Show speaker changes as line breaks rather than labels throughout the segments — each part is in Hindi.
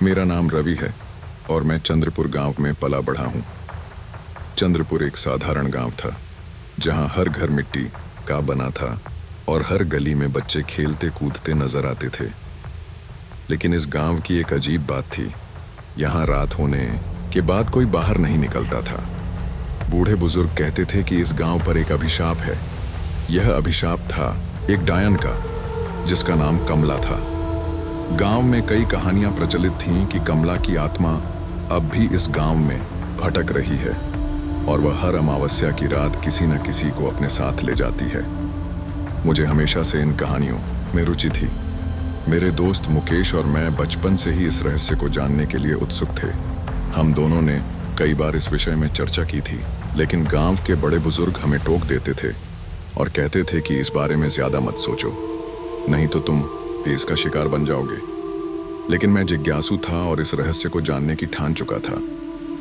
मेरा नाम रवि है और मैं चंद्रपुर गांव में पला बढ़ा हूँ। चंद्रपुर एक साधारण गांव था जहां हर घर मिट्टी का बना था और हर गली में बच्चे खेलते कूदते नजर आते थे। लेकिन इस गांव की एक अजीब बात थी। यहाँ रात होने के बाद कोई बाहर नहीं निकलता था। बूढ़े बुजुर्ग कहते थे कि इस गांव पर एक अभिशाप है। यह अभिशाप था एक डायन का, जिसका नाम कमला था। गांव में कई कहानियां प्रचलित थीं कि कमला की आत्मा अब भी इस गांव में भटक रही है और वह हर अमावस्या की रात किसी न किसी को अपने साथ ले जाती है। मुझे हमेशा से इन कहानियों में रुचि थी। मेरे दोस्त मुकेश और मैं बचपन से ही इस रहस्य को जानने के लिए उत्सुक थे। हम दोनों ने कई बार इस विषय में चर्चा की थी, लेकिन गांव के बड़े बुजुर्ग हमें टोक देते थे और कहते थे कि इस बारे में ज्यादा मत सोचो, नहीं तो तुम भी इसका शिकार बन जाओगे। लेकिन मैं जिज्ञासु था और इस रहस्य को जानने की ठान चुका था।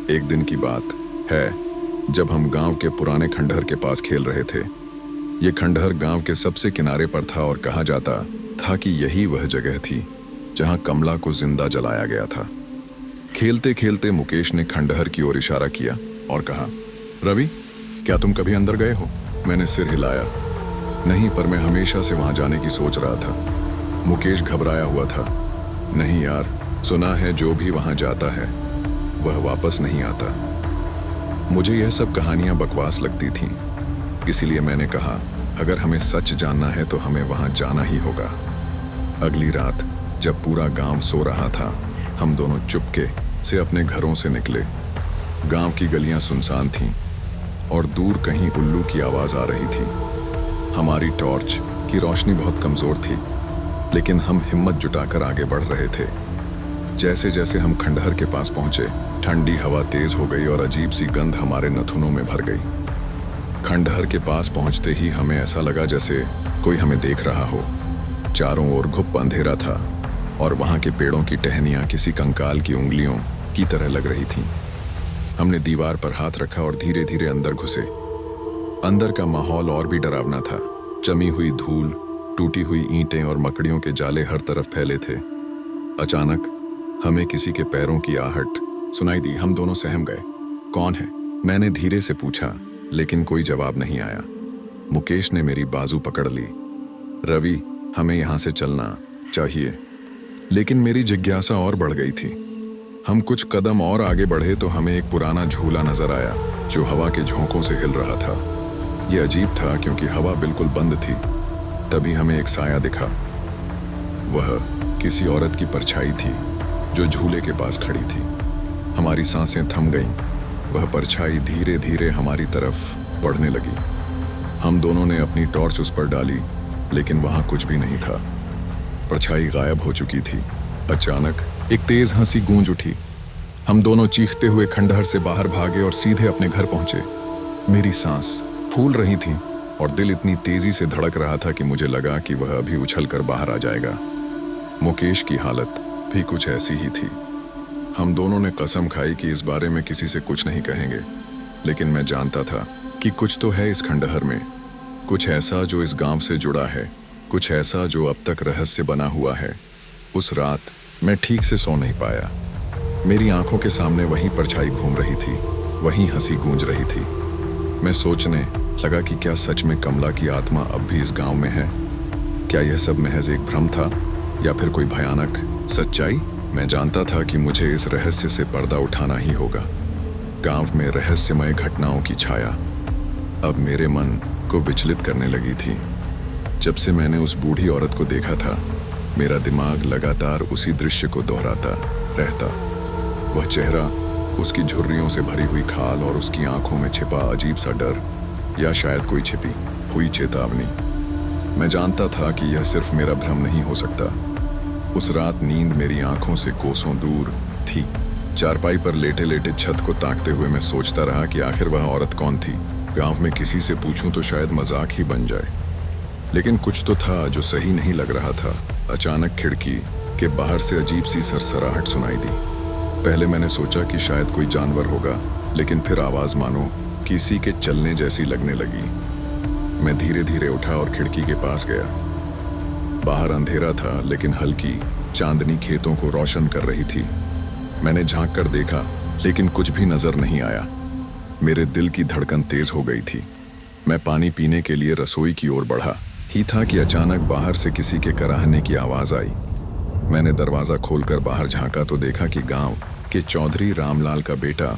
एक दिन की बात है जब हम गांव के पुराने खंडहर के पास खेल रहे थे। ये खंडहर गांव के सबसे किनारे पर था और कहा जाता था कि यही वह जगह थी जहां कमला को जिंदा जलाया गया था। खेलते खेलते मुकेश ने खंडहर की ओर इशारा किया और कहा, रवि, क्या तुम कभी अंदर गए हो? मैंने सिर हिलाया। नहीं, पर मैं हमेशा से वहां जाने की सोच रहा था। मुकेश घबराया हुआ था। नहीं यार, सुना है जो भी वहां जाता है वह वापस नहीं आता। मुझे यह सब कहानियां बकवास लगती थीं, इसीलिए मैंने कहा, अगर हमें सच जानना है तो हमें वहां जाना ही होगा। अगली रात जब पूरा गांव सो रहा था, हम दोनों चुपके से अपने घरों से निकले। गांव की गलियां सुनसान थीं और दूर कहीं उल्लू की आवाज आ रही थी। हमारी टॉर्च की रोशनी बहुत कमजोर थी, लेकिन हम हिम्मत जुटाकर आगे बढ़ रहे थे। जैसे जैसे हम खंडहर के पास पहुंचे, ठंडी हवा तेज हो गई और अजीब सी गंध हमारे नथुनों में भर गई। खंडहर के पास पहुंचते ही हमें ऐसा लगा जैसे कोई हमें देख रहा हो। चारों ओर घुप अंधेरा था और वहां के पेड़ों की टहनियां किसी कंकाल की उंगलियों की तरह लग रही थीं। हमने दीवार पर हाथ रखा और धीरे धीरे अंदर घुसे। अंदर का माहौल और भी डरावना था। जमी हुई धूल, टूटी हुई ईंटें और मकड़ियों के जाले हर तरफ फैले थे। अचानक हमें किसी के पैरों की आहट सुनाई दी। हम दोनों सहम गए। कौन है? मैंने धीरे से पूछा, लेकिन कोई जवाब नहीं आया। मुकेश ने मेरी बाजू पकड़ ली। रवि, हमें यहां से चलना चाहिए। लेकिन मेरी जिज्ञासा और बढ़ गई थी। हम कुछ कदम और आगे बढ़े तो हमें एक पुराना झूला नजर आया जो हवा के झोंकों से हिल रहा था। यह अजीब था क्योंकि हवा बिल्कुल बंद थी। तभी हमें एक साया दिखा। वह किसी औरत की परछाई थी जो झूले के पास खड़ी थी। हमारी सांसें थम गईं। वह परछाई धीरे धीरे हमारी तरफ बढ़ने लगी। हम दोनों ने अपनी टॉर्च उस पर डाली, लेकिन वहां कुछ भी नहीं था। परछाई गायब हो चुकी थी। अचानक एक तेज हंसी गूंज उठी। हम दोनों चीखते हुए खंडहर से बाहर भागे और सीधे अपने घर पहुंचे। मेरी सांस फूल रही थी और दिल इतनी तेजी से धड़क रहा था कि मुझे लगा कि वह अभी उछलकर बाहर आ जाएगा। मुकेश की हालत भी कुछ ऐसी ही थी। हम दोनों ने कसम खाई कि इस बारे में किसी से कुछ नहीं कहेंगे, लेकिन मैं जानता था कि कुछ तो है इस खंडहर में, कुछ ऐसा जो इस गांव से जुड़ा है, कुछ ऐसा जो अब तक रहस्य बना हुआ है। उस रात मैं ठीक से सो नहीं पाया। मेरी आंखों के सामने वही परछाई घूम रही थी, वही हंसी गूंज रही थी। मैं सोचने लगा कि क्या सच में कमला की आत्मा अब भी इस गांव में है? क्या यह सब महज एक भ्रम था या फिर कोई भयानक सच्चाई? मैं जानता था कि मुझे इस रहस्य से पर्दा उठाना ही होगा। गांव में रहस्यमय घटनाओं की छाया अब मेरे मन को विचलित करने लगी थी। जब से मैंने उस बूढ़ी औरत को देखा था, मेरा दिमाग लगातार उसी दृश्य को दोहराता रहता। वह चेहरा, उसकी झुर्रियों से भरी हुई खाल और उसकी आंखों में छिपा अजीब सा डर, या शायद कोई छिपी हुई चेतावनी। मैं जानता था कि यह सिर्फ मेरा भ्रम नहीं हो सकता। उस रात नींद मेरी आंखों से कोसों दूर थी। चारपाई पर लेटे लेटे छत को ताकते हुए मैं सोचता रहा कि आखिर वह औरत कौन थी। गांव में किसी से पूछूं तो शायद मजाक ही बन जाए, लेकिन कुछ तो था जो सही नहीं लग रहा था। अचानक खिड़की के बाहर से अजीब सी सरसराहट सुनाई दी। पहले मैंने सोचा कि शायद कोई जानवर होगा, लेकिन फिर आवाज मानो किसी के चलने जैसी लगने लगी। मैं धीरे धीरे उठा और खिड़की के पास गया। बाहर अंधेरा था, लेकिन हल्की चांदनी खेतों को रोशन कर रही थी। मैंने झांक कर देखा, लेकिन कुछ भी नजर नहीं आया। मेरे दिल की धड़कन तेज हो गई थी। मैं पानी पीने के लिए रसोई की ओर बढ़ा ही था कि अचानक बाहर से किसी के कराहने की आवाज आई। मैंने दरवाजा खोलकर बाहर झांका तो देखा कि गांव के चौधरी रामलाल का बेटा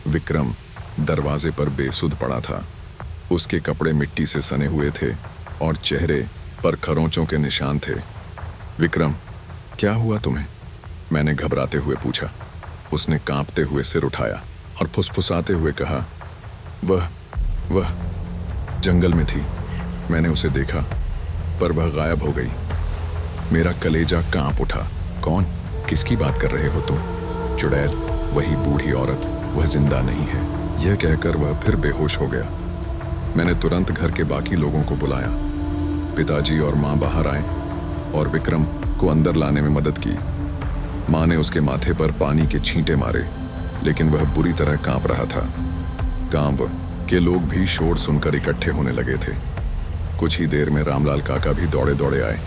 विक्रम दरवाजे पर बेसुध पड़ा था। उसके कपड़े मिट्टी से सने हुए थे और चेहरे पर खरोंचों के निशान थे। विक्रम, क्या हुआ तुम्हें? मैंने घबराते हुए पूछा। उसने कांपते हुए सिर उठाया और फुसफुसाते हुए कहा, वह जंगल में थी। मैंने उसे देखा, पर वह गायब हो गई। मेरा कलेजा कांप उठा। कौन? किसकी बात कर रहे हो तुम? चुड़ैल, वही बूढ़ी औरत, वह जिंदा नहीं है। यह कहकर वह फिर बेहोश हो गया। मैंने तुरंत घर के बाकी लोगों को बुलाया। पिताजी और माँ बाहर आए और विक्रम को अंदर लाने में मदद की। माँ ने उसके माथे पर पानी के छींटे मारे, लेकिन वह बुरी तरह कांप रहा था। गांव के लोग भी शोर सुनकर इकट्ठे होने लगे थे। कुछ ही देर में रामलाल काका भी दौड़े दौड़े आए।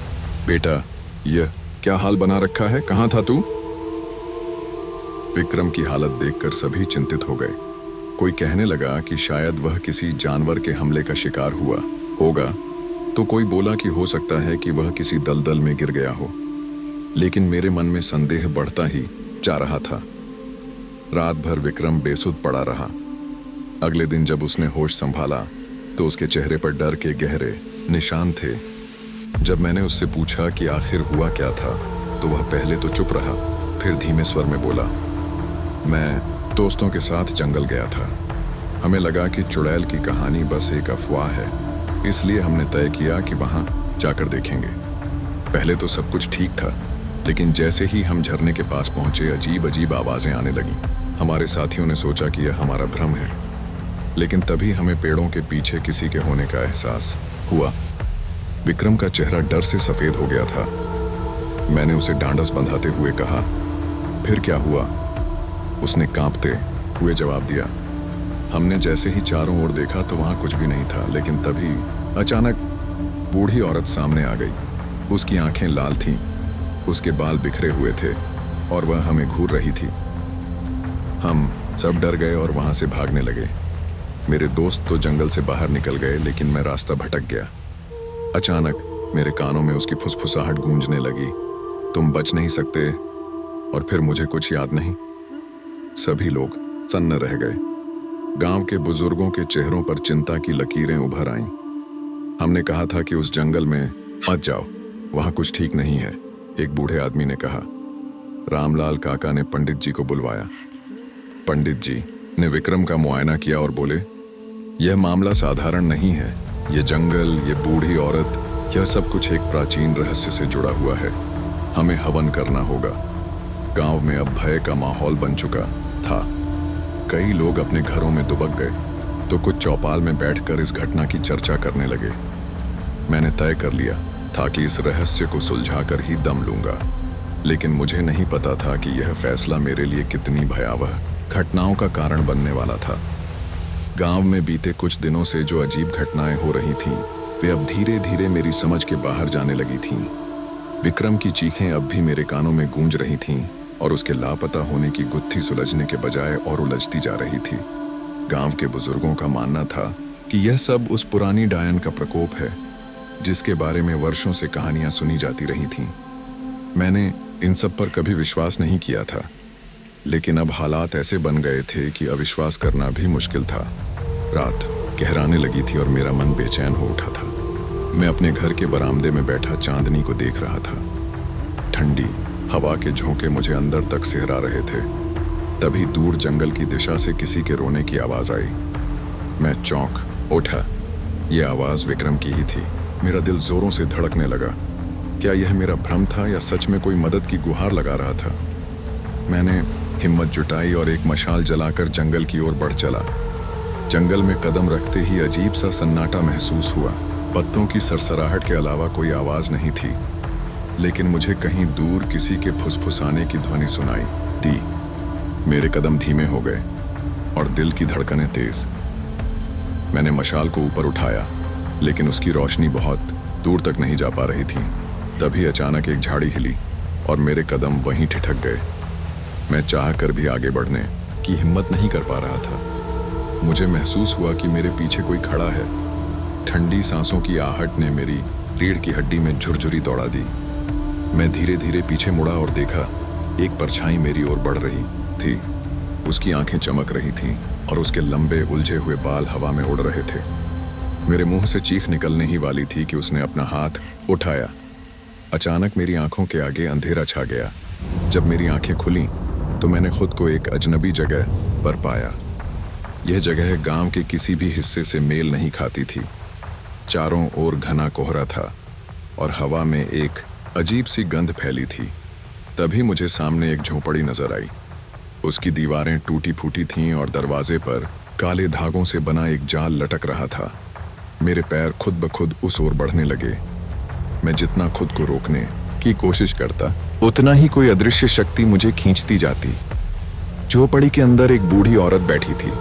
बेटा, यह क्या हाल बना रखा है? कहाँ था तू? विक्रम की हालत देखकर सभी चिंतित हो गए। कोई कहने लगा कि शायद वह किसी जानवर के हमले का शिकार हुआ होगा, तो कोई बोला कि हो सकता है कि वह किसी दलदल में गिर गया हो। लेकिन मेरे मन में संदेह बढ़ता ही जा रहा था। रात भर विक्रम बेसुध पड़ा रहा। अगले दिन जब उसने होश संभाला तो उसके चेहरे पर डर के गहरे निशान थे। जब मैंने उससे पूछा कि आखिर हुआ क्या था, तो वह पहले तो चुप रहा, फिर धीमे स्वर में बोला, मैं दोस्तों के साथ जंगल गया था। हमें लगा कि चुड़ैल की कहानी बस एक अफवाह है, इसलिए हमने तय किया कि वहां जाकर देखेंगे। पहले तो सब कुछ ठीक था, लेकिन जैसे ही हम झरने के पास पहुंचे, अजीब अजीब आवाजें आने लगीं। हमारे साथियों ने सोचा कि यह हमारा भ्रम है, लेकिन तभी हमें पेड़ों के पीछे किसी के होने का एहसास हुआ। विक्रम का चेहरा डर से सफेद हो गया था। मैंने उसे डांडस बंधाते हुए कहा, फिर क्या हुआ? उसने कांपते हुए जवाब दिया, हमने जैसे ही चारों ओर देखा तो वहां कुछ भी नहीं था, लेकिन तभी अचानक बूढ़ी औरत सामने आ गई। उसकी आंखें लाल थीं, उसके बाल बिखरे हुए थे और वह हमें घूर रही थी। हम सब डर गए और वहां से भागने लगे। मेरे दोस्त तो जंगल से बाहर निकल गए, लेकिन मैं रास्ता भटक गया। अचानक मेरे कानों में उसकी फुसफुसाहट गूंजने लगी, तुम बच नहीं सकते। और फिर मुझे कुछ याद नहीं। सभी लोग सन्न रह गए। गांव के बुजुर्गों के चेहरों पर चिंता की लकीरें उभर आईं। हमने कहा था कि उस जंगल में मत जाओ, वहां कुछ ठीक नहीं है, एक बूढ़े आदमी ने कहा। रामलाल काका ने पंडित जी को बुलवाया। पंडित जी ने विक्रम का मुआयना किया और बोले, यह मामला साधारण नहीं है। यह जंगल, ये बूढ़ी औरत, यह सब कुछ एक प्राचीन रहस्य से जुड़ा हुआ है। हमें हवन करना होगा। गांव में अब भय का माहौल बन चुका था। कई लोग अपने घरों में दुबक गए, तो कुछ चौपाल में बैठकर इस घटना की चर्चा करने लगे। मैंने तय कर लिया था कि इस रहस्य को सुलझाकर ही दम लूंगा, लेकिन मुझे नहीं पता था कि यह फैसला मेरे लिए कितनी भयावह घटनाओं का कारण बनने वाला था। गांव में बीते कुछ दिनों से जो अजीब घटनाएं हो रही थीं, वे अब धीरे धीरे मेरी समझ के बाहर जाने लगी थीं। विक्रम की चीखें अब भी मेरे कानों में गूंज रही थीं और उसके लापता होने की गुत्थी सुलझने के बजाय और उलझती जा रही थी। गांव के बुजुर्गों का मानना था कि यह सब उस पुरानी डायन का प्रकोप है, जिसके बारे में वर्षों से कहानियां सुनी जाती रही थीं। मैंने इन सब पर कभी विश्वास नहीं किया था, लेकिन अब हालात ऐसे बन गए थे कि अविश्वास करना भी मुश्किल था। रात गहराने लगी थी और मेरा मन बेचैन हो उठा था। मैं अपने घर के बरामदे में बैठा चांदनी को देख रहा था। ठंडी हवा के झोंके मुझे अंदर तक सिहरा रहे थे। तभी दूर जंगल की दिशा से किसी के रोने की आवाज आई। मैं चौंक उठा। यह आवाज विक्रम की ही थी। मेरा दिल जोरों से धड़कने लगा। क्या यह मेरा भ्रम था या सच में कोई मदद की गुहार लगा रहा था? मैंने हिम्मत जुटाई और एक मशाल जलाकर जंगल की ओर बढ़ चला। जंगल में कदम रखते ही अजीब सा सन्नाटा महसूस हुआ। पत्तों की सरसराहट के अलावा कोई आवाज नहीं थी, लेकिन मुझे कहीं दूर किसी के फुसफुसाने की ध्वनि सुनाई दी। मेरे कदम धीमे हो गए और दिल की धड़कनें तेज। मैंने मशाल को ऊपर उठाया, लेकिन उसकी रोशनी बहुत दूर तक नहीं जा पा रही थी। तभी अचानक एक झाड़ी हिली और मेरे कदम वहीं ठिठक गए। मैं चाह कर भी आगे बढ़ने की हिम्मत नहीं कर पा रहा था। मुझे महसूस हुआ कि मेरे पीछे कोई खड़ा है। ठंडी सांसों की आहट ने मेरी रीढ़ की हड्डी में झुरझुरी दौड़ा दी। मैं धीरे धीरे पीछे मुड़ा और देखा, एक परछाई मेरी ओर बढ़ रही थी। उसकी आंखें चमक रही थीं और उसके लंबे उलझे हुए बाल हवा में उड़ रहे थे। मेरे मुंह से चीख निकलने ही वाली थी कि उसने अपना हाथ उठाया। अचानक मेरी आंखों के आगे अंधेरा छा गया। जब मेरी आंखें खुलीं तो मैंने खुद को एक अजनबी जगह पर पाया। यह जगह गांव के किसी भी हिस्से से मेल नहीं खाती थी। चारों ओर घना कोहरा था और हवा में एक अजीब सी गंध फैली थी। तभी मुझे सामने एक झोपड़ी नजर आई। उसकी दीवारें टूटी फूटी थीं और दरवाजे पर काले धागों से बना एक जाल लटक रहा था। मेरे पैर खुद ब खुद उस ओर बढ़ने लगे। मैं जितना खुद को रोकने की कोशिश करता, उतना ही कोई अदृश्य शक्ति मुझे खींचती जाती। झोपड़ी के अंदर एक बूढ़ी औरत बैठी थी।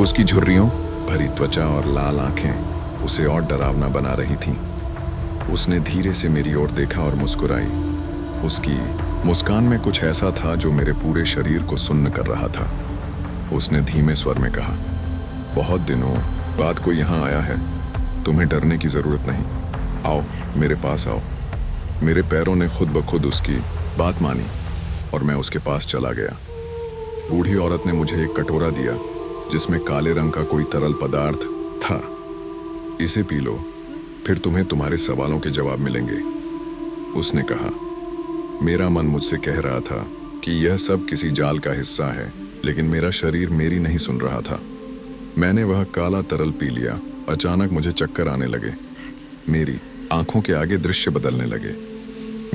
उसकी झुर्रियों भरी त्वचा और लाल आंखें उसे और डरावना बना रही थीं। उसने धीरे से मेरी ओर देखा और मुस्कुराई। उसकी मुस्कान में कुछ ऐसा था जो मेरे पूरे शरीर को सुन्न कर रहा था। उसने धीमे स्वर में कहा, बहुत दिनों बाद कोई यहाँ आया है, तुम्हें डरने की जरूरत नहीं, आओ मेरे पास आओ। मेरे पैरों ने खुद ब खुद उसकी बात मानी और मैं उसके पास चला गया। बूढ़ी औरत ने मुझे एक कटोरा दिया जिसमें काले रंग का कोई तरल पदार्थ था। इसे पी लो, फिर तुम्हें तुम्हारे सवालों के जवाब मिलेंगे, उसने कहा। मेरा मन मुझसे कह रहा था कि यह सब किसी जाल का हिस्सा है, लेकिन मेरा शरीर मेरी नहीं सुन रहा था। मैंने वह काला तरल पी लिया। अचानक मुझे चक्कर आने लगे। मेरी आंखों के आगे दृश्य बदलने लगे।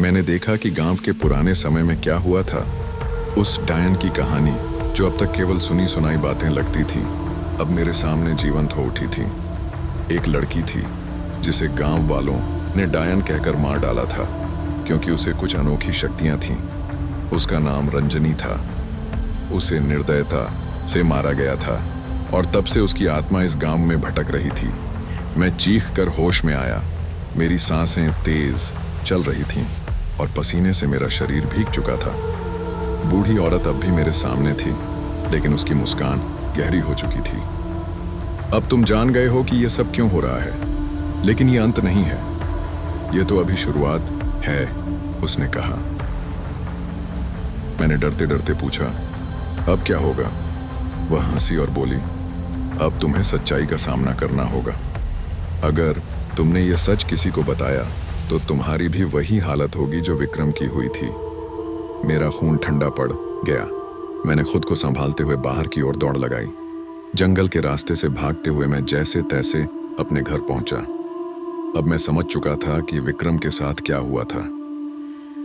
मैंने देखा कि गांव के पुराने समय में क्या हुआ था। उस डायन की कहानी जो अब तक केवल सुनी सुनाई बातें लगती थी, अब मेरे सामने जीवंत हो उठी थी। एक लड़की थी जिसे गांव वालों ने डायन कहकर मार डाला था क्योंकि उसे कुछ अनोखी शक्तियां थीं। उसका नाम रंजनी था। उसे निर्दयता से मारा गया था और तब से उसकी आत्मा इस गांव में भटक रही थी। मैं चीख कर होश में आया। मेरी सांसें तेज चल रही थीं और पसीने से मेरा शरीर भीग चुका था। बूढ़ी औरत अब भी मेरे सामने थी, लेकिन उसकी मुस्कान गहरी हो चुकी थी। अब तुम जान गए हो कि यह सब क्यों हो रहा है, लेकिन यह अंत नहीं है, यह तो अभी शुरुआत है, उसने कहा। मैंने डरते डरते पूछा, अब क्या होगा? वह हंसी और बोली, अब तुम्हें सच्चाई का सामना करना होगा। अगर तुमने यह सच किसी को बताया तो तुम्हारी भी वही हालत होगी जो विक्रम की हुई थी। मेरा खून ठंडा पड़ गया। मैंने खुद को संभालते हुए बाहर की ओर दौड़ लगाई। जंगल के रास्ते से भागते हुए मैं जैसे तैसे अपने घर पहुंचा। अब मैं समझ चुका था कि विक्रम के साथ क्या हुआ था,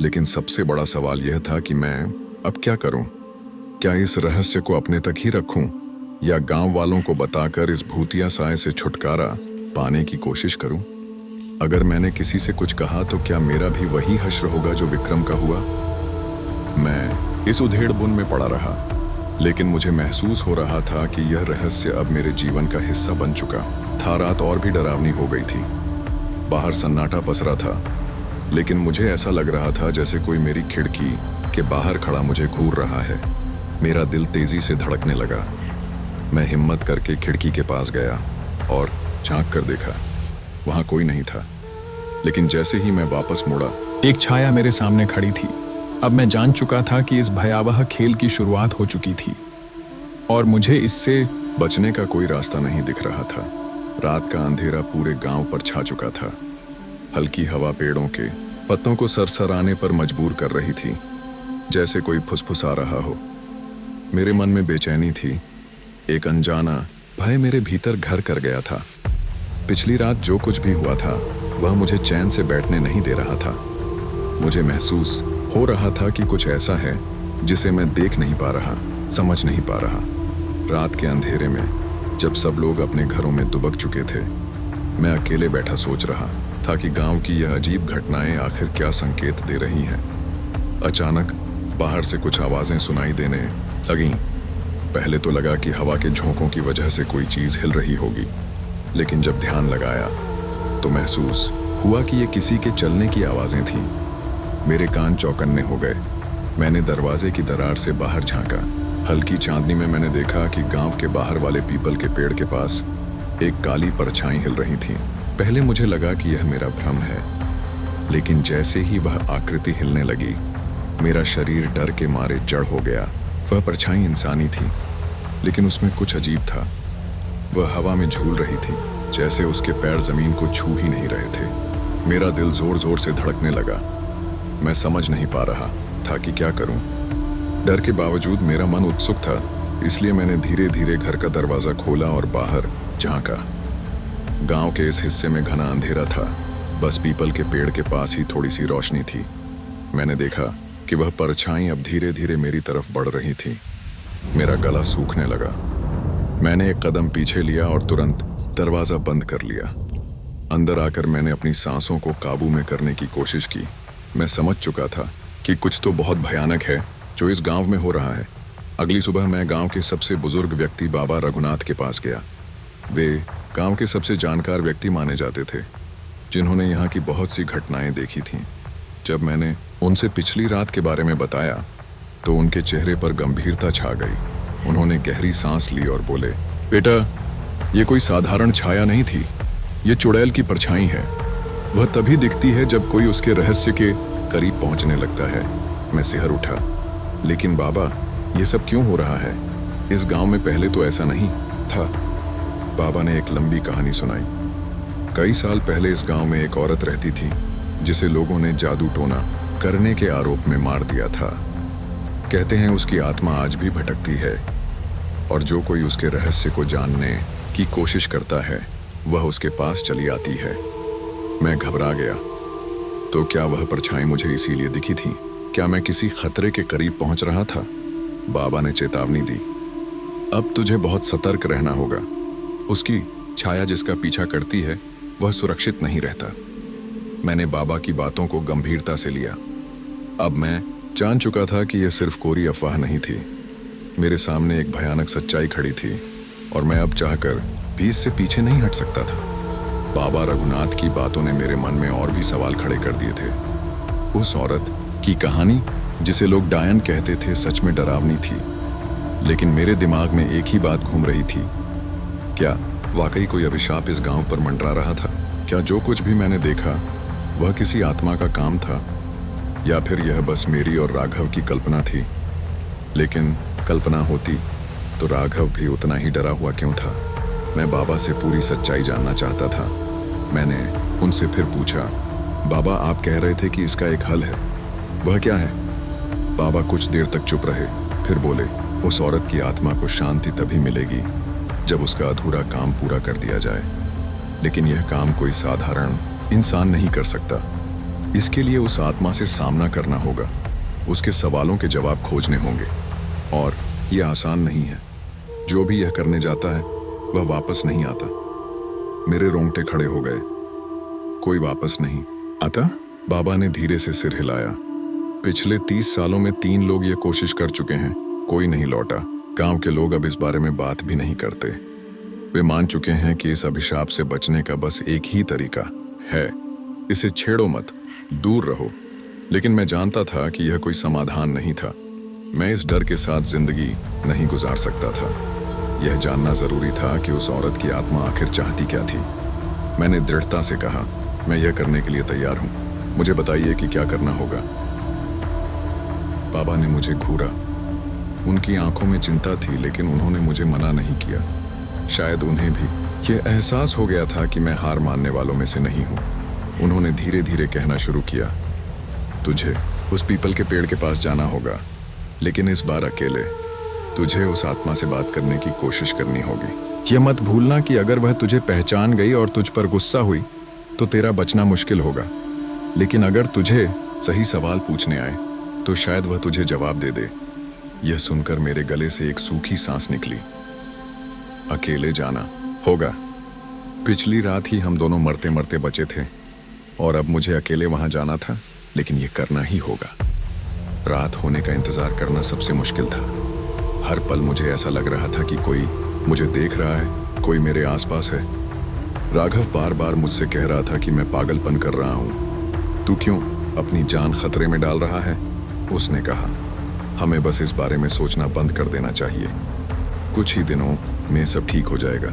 लेकिन सबसे बड़ा सवाल यह था कि मैं अब क्या करूं? क्या इस रहस्य को अपने तक ही रखूं या गांव वालों को बताकर इस भूतिया साए से छुटकारा पाने की कोशिश करूं? अगर मैंने किसी से कुछ कहा तो क्या मेरा भी वही हश्र होगा जो विक्रम का हुआ? मैं इस उधेड़-बुन में पड़ा रहा, लेकिन मुझे महसूस हो रहा था कि यह रहस्य अब मेरे जीवन का हिस्सा बन चुका था। रात और भी डरावनी हो गई थी। बाहर सन्नाटा पसरा था, लेकिन मुझे ऐसा लग रहा था जैसे कोई मेरी खिड़की के बाहर खड़ा मुझे घूर रहा है। मेरा दिल तेजी से धड़कने लगा। मैं हिम्मत करके खिड़की के पास गया और झांक कर देखा। वहां कोई नहीं था, लेकिन जैसे ही मैं वापस मुड़ा, एक छाया मेरे सामने खड़ी थी। अब मैं जान चुका था कि इस भयावह खेल की शुरुआत हो चुकी थी और मुझे इससे बचने का कोई रास्ता नहीं दिख रहा था। रात का अंधेरा पूरे गांव पर छा चुका था। हल्की हवा पेड़ों के पत्तों को सरसराने पर मजबूर कर रही थी, जैसे कोई फुसफुसा रहा हो। मेरे मन में बेचैनी थी। एक अनजाना भय मेरे भीतर घर कर गया था। पिछली रात जो कुछ भी हुआ था वह मुझे चैन से बैठने नहीं दे रहा था। मुझे महसूस हो रहा था कि कुछ ऐसा है जिसे मैं देख नहीं पा रहा, समझ नहीं पा रहा। रात के अंधेरे में जब सब लोग अपने घरों में दुबक चुके थे, मैं अकेले बैठा सोच रहा था कि गांव की यह अजीब घटनाएं आखिर क्या संकेत दे रही हैं। अचानक बाहर से कुछ आवाजें सुनाई देने लगीं। पहले तो लगा कि हवा के झोंकों की वजह से कोई चीज हिल रही होगी, लेकिन जब ध्यान लगाया तो महसूस हुआ कि ये किसी के चलने की आवाजें थीं। मेरे कान चौकन्ने हो गए। मैंने दरवाजे की दरार से बाहर झांका। हल्की चांदनी में मैंने देखा कि गांव के बाहर वाले पीपल के पेड़ के पास एक काली परछाई हिल रही थी। पहले मुझे लगा कि यह मेरा भ्रम है, लेकिन जैसे ही वह आकृति हिलने लगी, मेरा शरीर डर के मारे जड़ हो गया। वह परछाई इंसानी थी, लेकिन उसमें कुछ अजीब था। वह हवा में झूल रही थी, जैसे उसके पैर जमीन को छू ही नहीं रहे थे। मेरा दिल जोर जोर से धड़कने लगा। मैं समझ नहीं पा रहा था कि क्या करूं। डर के बावजूद मेरा मन उत्सुक था, इसलिए मैंने धीरे धीरे घर का दरवाजा खोला और बाहर झांका। गांव के इस हिस्से में घना अंधेरा था, बस पीपल के पेड़ के पास ही थोड़ी सी रोशनी थी। मैंने देखा कि वह परछाई अब धीरे धीरे मेरी तरफ बढ़ रही थी। मेरा गला सूखने लगा। मैंने एक कदम पीछे लिया और तुरंत दरवाजा बंद कर लिया। अंदर आकर मैंने अपनी सांसों को काबू में करने की कोशिश की। मैं समझ चुका था कि कुछ तो बहुत भयानक है जो इस गांव में हो रहा है। अगली सुबह मैं गांव के सबसे बुजुर्ग व्यक्ति बाबा रघुनाथ के पास गया। वे गांव के सबसे जानकार व्यक्ति माने जाते थे, जिन्होंने यहाँ की बहुत सी घटनाएं देखी थीं। जब मैंने उनसे पिछली रात के बारे में बताया तो उनके चेहरे पर गंभीरता छा गई। उन्होंने गहरी सांस ली और बोले, बेटा, ये कोई साधारण छाया नहीं थी, ये चुड़ैल की परछाई है। वह तभी दिखती है जब कोई उसके रहस्य के करीब पहुंचने लगता है। मैं सिहर उठा। लेकिन बाबा, ये सब क्यों हो रहा है? इस गांव में पहले तो ऐसा नहीं था। बाबा ने एक लंबी कहानी सुनाई। कई साल पहले इस गांव में एक औरत रहती थी, जिसे लोगों ने जादू टोना करने के आरोप में मार दिया था। कहते हैं उसकी आत्मा आज भी भटकती है, और जो कोई उसके रहस्य को जानने की कोशिश करता है, वह उसके पास चली आती है। मैं घबरा गया। तो क्या वह परछाई मुझे इसीलिए दिखी थी? क्या मैं किसी खतरे के करीब पहुंच रहा था? बाबा ने चेतावनी दी, अब तुझे बहुत सतर्क रहना होगा। उसकी छाया जिसका पीछा करती है, वह सुरक्षित नहीं रहता। मैंने बाबा की बातों को गंभीरता से लिया। अब मैं जान चुका था कि यह सिर्फ कोरी अफवाह नहीं थी। मेरे सामने एक भयानक सच्चाई खड़ी थी, और मैं अब चाहकर भी इससे पीछे नहीं हट सकता था। बाबा रघुनाथ की बातों ने मेरे मन में और भी सवाल खड़े कर दिए थे। उस औरत की कहानी, जिसे लोग डायन कहते थे, सच में डरावनी थी। लेकिन मेरे दिमाग में एक ही बात घूम रही थी, क्या वाकई कोई अभिशाप इस गांव पर मंडरा रहा था? क्या जो कुछ भी मैंने देखा वह किसी आत्मा का काम था, या फिर यह बस मेरी और राघव की कल्पना थी? लेकिन कल्पना होती तो राघव भी उतना ही डरा हुआ क्यों था? मैं बाबा से पूरी सच्चाई जानना चाहता था। मैंने उनसे फिर पूछा, बाबा, आप कह रहे थे कि इसका एक हल है, वह क्या है? बाबा कुछ देर तक चुप रहे, फिर बोले, उस औरत की आत्मा को शांति तभी मिलेगी जब उसका अधूरा काम पूरा कर दिया जाए। लेकिन यह काम कोई साधारण इंसान नहीं कर सकता। इसके लिए उस आत्मा से सामना करना होगा, उसके सवालों के जवाब खोजने होंगे, और यह आसान नहीं है। जो भी यह करने जाता है वह वापस नहीं आता। मेरे रोंगटे खड़े हो गए। कोई वापस नहीं आता? बाबा ने धीरे से सिर हिलाया। पिछले 30 सालों में 3 लोग ये कोशिश कर चुके हैं, कोई नहीं लौटा। गांव के लोग अब इस बारे में बात भी नहीं करते। वे मान चुके हैं कि इस अभिशाप से बचने का बस एक ही तरीका है, इसे छेड़ो मत, दूर रहो। लेकिन मैं जानता था कि यह कोई समाधान नहीं था। मैं इस डर के साथ जिंदगी नहीं गुजार सकता था। यह जानना जरूरी था कि उस औरत की आत्मा आखिर चाहती क्या थी। मैंने दृढ़ता से कहा, मैं यह करने के लिए तैयार हूं, मुझे बताइए कि क्या करना होगा। बाबा ने मुझे घूरा। उनकी आंखों में चिंता थी, लेकिन उन्होंने मुझे मना नहीं किया। शायद उन्हें भी यह एहसास हो गया था कि मैं हार मानने वालों में से नहीं हूं। उन्होंने धीरे धीरे कहना शुरू किया, तुझे उस पीपल के पेड़ के पास जाना होगा, लेकिन इस बार अकेले। तुझे उस आत्मा से बात करने की कोशिश करनी होगी। यह मत भूलना कि अगर वह तुझे पहचान गई और तुझ पर गुस्सा हुई तो तेरा बचना मुश्किल होगा। लेकिन अगर तुझे सही सवाल पूछने आए तो शायद वह तुझे जवाब दे दे। यह सुनकर मेरे गले से एक सूखी सांस निकली। अकेले जाना होगा। पिछली रात ही हम दोनों मरते मरते बचे थे, और अब मुझे अकेले वहां जाना था, लेकिन यह करना ही होगा। रात होने का इंतजार करना सबसे मुश्किल था। हर पल मुझे ऐसा लग रहा था कि कोई मुझे देख रहा है, कोई मेरे आसपास है। राघव बार बार मुझसे कह रहा था कि मैं पागलपन कर रहा हूं। तू क्यों अपनी जान खतरे में डाल रहा है? उसने कहा। हमें बस इस बारे में सोचना बंद कर देना चाहिए। कुछ ही दिनों में सब ठीक हो जाएगा।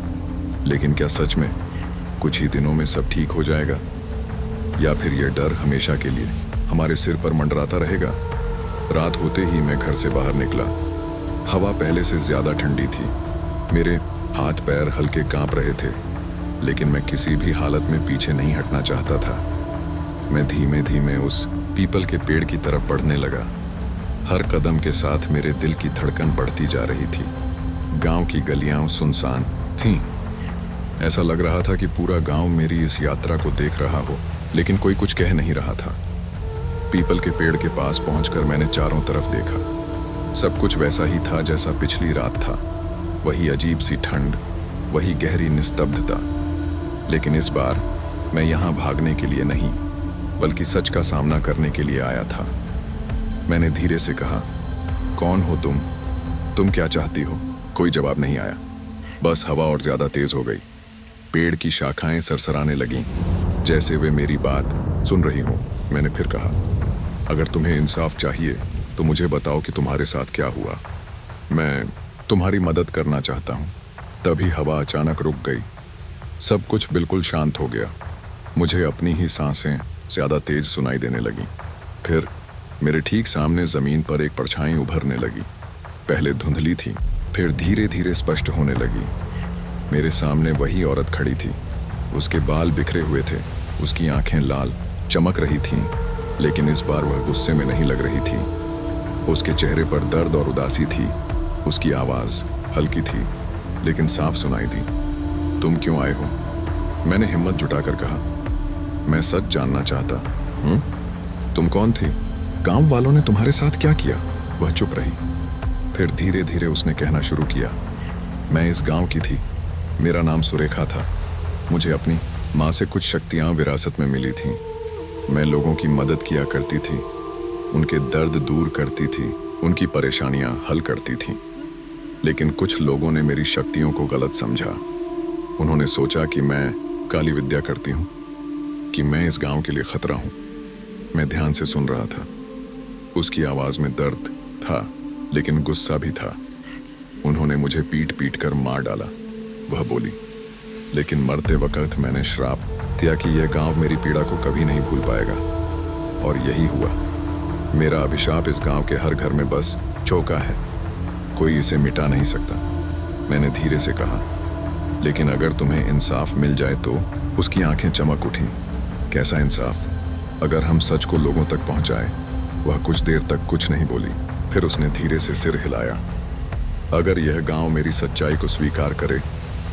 लेकिन क्या सच में कुछ ही दिनों में सब ठीक हो जाएगा, या फिर यह डर हमेशा के लिए हमारे सिर पर मंडराता रहेगा? रात होते ही मैं घर से बाहर निकला। हवा पहले से ज्यादा ठंडी थी। मेरे हाथ पैर हल्के कांप रहे थे, लेकिन मैं किसी भी हालत में पीछे नहीं हटना चाहता था। मैं धीमे धीमे उस पीपल के पेड़ की तरफ बढ़ने लगा। हर कदम के साथ मेरे दिल की धड़कन बढ़ती जा रही थी। गांव की गलियां सुनसान थीं। ऐसा लग रहा था कि पूरा गांव मेरी इस यात्रा को देख रहा हो, लेकिन कोई कुछ कह नहीं रहा था। पीपल के पेड़ के पास पहुंचकर मैंने चारों तरफ देखा। सब कुछ वैसा ही था जैसा पिछली रात था। वही अजीब सी ठंड, वही गहरी निस्तब्धता। लेकिन इस बार मैं यहाँ भागने के लिए नहीं, बल्कि सच का सामना करने के लिए आया था। मैंने धीरे से कहा, कौन हो तुम? तुम क्या चाहती हो? कोई जवाब नहीं आया। बस हवा और ज्यादा तेज हो गई। पेड़ की शाखाएं सरसराने लगीं, जैसे वे मेरी बात सुन रही हों। मैंने फिर कहा, अगर तुम्हें इंसाफ चाहिए तो मुझे बताओ कि तुम्हारे साथ क्या हुआ। मैं तुम्हारी मदद करना चाहता हूँ। तभी हवा अचानक रुक गई। सब कुछ बिल्कुल शांत हो गया। मुझे अपनी ही सांसें ज्यादा तेज सुनाई देने लगीं। फिर मेरे ठीक सामने जमीन पर एक परछाई उभरने लगी। पहले धुंधली थी, फिर धीरे धीरे स्पष्ट होने लगी। मेरे सामने वही औरत खड़ी थी। उसके बाल बिखरे हुए थे, उसकी आंखें लाल चमक रही थीं, लेकिन इस बार वह गुस्से में नहीं लग रही थी। उसके चेहरे पर दर्द और उदासी थी। उसकी आवाज हल्की थी, लेकिन साफ सुनाई दी। तुम क्यों आए हो? मैंने हिम्मत जुटाकर कहा, मैं सच जानना चाहता हूँ। तुम कौन थी? गांव वालों ने तुम्हारे साथ क्या किया? वह चुप रही। फिर धीरे धीरे उसने कहना शुरू किया, मैं इस गांव की थी। मेरा नाम सुरेखा था। मुझे अपनी माँ से कुछ शक्तियाँ विरासत में मिली थीं। मैं लोगों की मदद किया करती थी, उनके दर्द दूर करती थी, उनकी परेशानियां हल करती थी। लेकिन कुछ लोगों ने मेरी शक्तियों को गलत समझा। उन्होंने सोचा कि मैं काली विद्या करती हूँ, कि मैं इस गांव के लिए खतरा हूँ। मैं ध्यान से सुन रहा था। उसकी आवाज में दर्द था, लेकिन गुस्सा भी था। उन्होंने मुझे पीट पीट कर मार डाला, वह बोली। लेकिन मरते वक्त मैंने श्राप दिया कि यह गांव मेरी पीड़ा को कभी नहीं भूल पाएगा। और यही हुआ। मेरा अभिशाप इस गांव के हर घर में बस चौका है। कोई इसे मिटा नहीं सकता। मैंने धीरे से कहा, लेकिन अगर तुम्हें इंसाफ मिल जाए तो? उसकी आंखें चमक उठी। कैसा इंसाफ? अगर हम सच को लोगों तक पहुंचाए। वह कुछ देर तक कुछ नहीं बोली। फिर उसने धीरे से सिर हिलाया। अगर यह गांव मेरी सच्चाई को स्वीकार करे,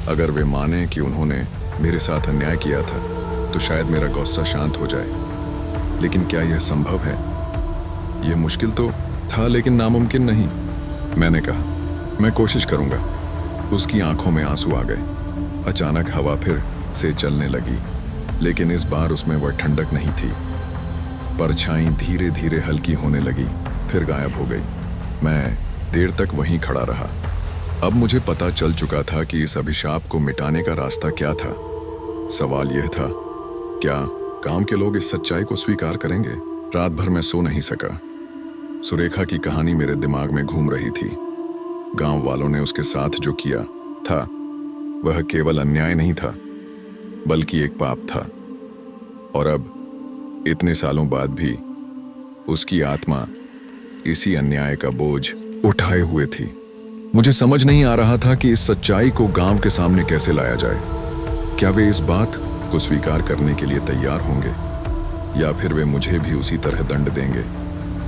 अगर वे माने कि उन्होंने मेरे साथ अन्याय किया था, तो शायद मेरा गुस्सा शांत हो जाए। लेकिन क्या यह संभव है? यह मुश्किल तो था, लेकिन नामुमकिन नहीं। मैंने कहा, मैं कोशिश करूंगा। उसकी आंखों में आंसू आ गए। अचानक हवा फिर से चलने लगी, लेकिन इस बार उसमें वह ठंडक नहीं थी। परछाई धीरे धीरे हल्की होने लगी, फिर गायब हो गई। मैं देर तक वहीं खड़ा रहा। अब मुझे पता चल चुका था कि इस अभिशाप को मिटाने का रास्ता क्या था। सवाल यह था, क्या गांव के लोग इस सच्चाई को स्वीकार करेंगे? रात भर मैं सो नहीं सका। सुरेखा की कहानी मेरे दिमाग में घूम रही थी। गांव वालों ने उसके साथ जो किया था, वह केवल अन्याय नहीं था, बल्कि एक पाप था। और अब इतने सालों बाद भी उसकी आत्मा इसी अन्याय का बोझ उठाए हुए थी। मुझे समझ नहीं आ रहा था कि इस सच्चाई को गांव के सामने कैसे लाया जाए। क्या वे इस बात को स्वीकार करने के लिए तैयार होंगे, या फिर वे मुझे भी उसी तरह दंड देंगे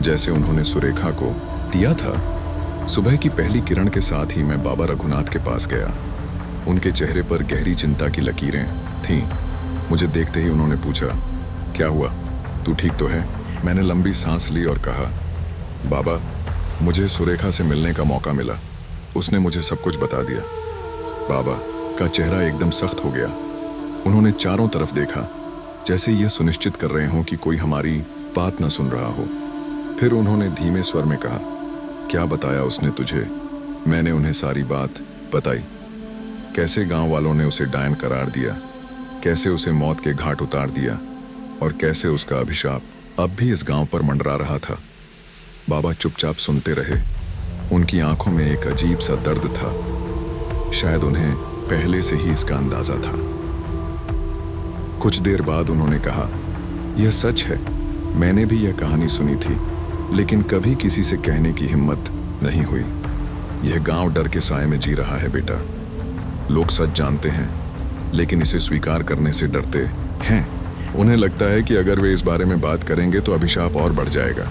जैसे उन्होंने सुरेखा को दिया था? सुबह की पहली किरण के साथ ही मैं बाबा रघुनाथ के पास गया। उनके चेहरे पर गहरी चिंता की लकीरें थीं। मुझे देखते ही उन्होंने पूछा, क्या हुआ? तू ठीक तो है? मैंने लंबी सांस ली और कहा, बाबा, मुझे सुरेखा से मिलने का मौका मिला। उसने मुझे सब कुछ बता दिया। बाबा का चेहरा एकदम सख्त हो गया। उन्होंने चारों तरफ देखा, जैसे यह सुनिश्चित कर रहे हों कि कोई हमारी बात न सुन रहा हो। फिर उन्होंने धीमे स्वर में कहा, क्या बताया उसने तुझे? मैंने उन्हें सारी बात बताई। कैसे गांव वालों ने उसे डायन करार दिया, कैसे उसे मौत के घाट उतार दिया, और कैसे उसका अभिशाप अब भी इस गांव पर मंडरा रहा था। बाबा चुपचाप सुनते रहे। उनकी आंखों में एक अजीब सा दर्द था। शायद उन्हें पहले से ही इसका अंदाजा था। कुछ देर बाद उन्होंने कहा, यह सच है, मैंने भी यह कहानी सुनी थी, लेकिन कभी किसी से कहने की हिम्मत नहीं हुई। यह गांव डर के साए में जी रहा है बेटा। लोग सच जानते हैं, लेकिन इसे स्वीकार करने से डरते हैं। उन्हें लगता है कि अगर वे इस बारे में बात करेंगे तो अभिशाप और बढ़ जाएगा।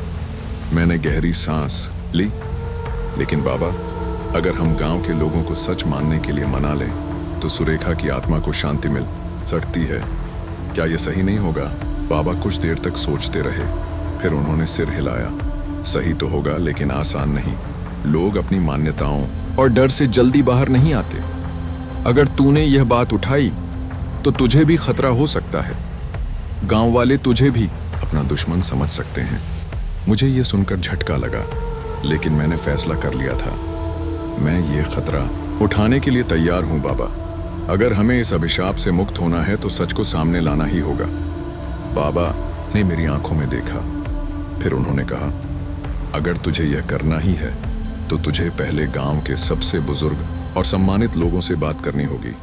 मैंने गहरी सांस ली। लेकिन बाबा, अगर हम गांव के लोगों को सच मानने के लिए मना लें तो सुरेखा की आत्मा को शांति मिल सकती है। क्या यह सही नहीं होगा? बाबा कुछ देर तक सोचते रहे, फिर उन्होंने सिर हिलाया। सही तो होगा, लेकिन आसान नहीं। लोग अपनी मान्यताओं और डर से जल्दी बाहर नहीं आते। अगर तूने यह बात उठाई तो तुझे भी खतरा हो सकता है। गांव वाले तुझे भी अपना दुश्मन समझ सकते हैं। मुझे यह सुनकर झटका लगा, लेकिन मैंने फैसला कर लिया था। मैं ये खतरा उठाने के लिए तैयार हूं बाबा। अगर हमें इस अभिशाप से मुक्त होना है तो सच को सामने लाना ही होगा। बाबा ने मेरी आंखों में देखा, फिर उन्होंने कहा, अगर तुझे यह करना ही है तो तुझे पहले गांव के सबसे बुजुर्ग और सम्मानित लोगों से बात करनी होगी।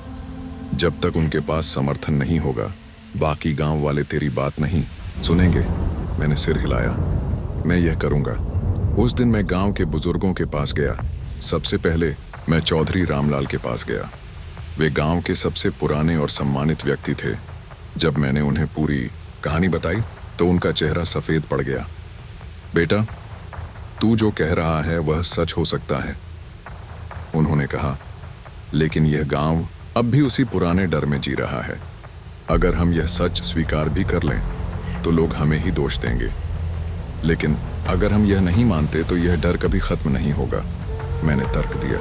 जब तक उनके पास समर्थन नहीं होगा, बाकी गांव वाले तेरी बात नहीं सुनेंगे। मैंने सिर हिलाया। मैं यह करूंगा। उस दिन मैं गांव के बुजुर्गों के पास गया। सबसे पहले मैं चौधरी रामलाल के पास गया। वे गांव के सबसे पुराने और सम्मानित व्यक्ति थे। जब मैंने उन्हें पूरी कहानी बताई तो उनका चेहरा सफेद पड़ गया। बेटा, तू जो कह रहा है वह सच हो सकता है, उन्होंने कहा, लेकिन यह गांव अब भी उसी पुराने डर में जी रहा है। अगर हम यह सच स्वीकार भी कर लें तो लोग हमें ही दोष देंगे, लेकिन अगर हम यह नहीं मानते तो यह डर कभी खत्म नहीं होगा। मैंने तर्क दिया।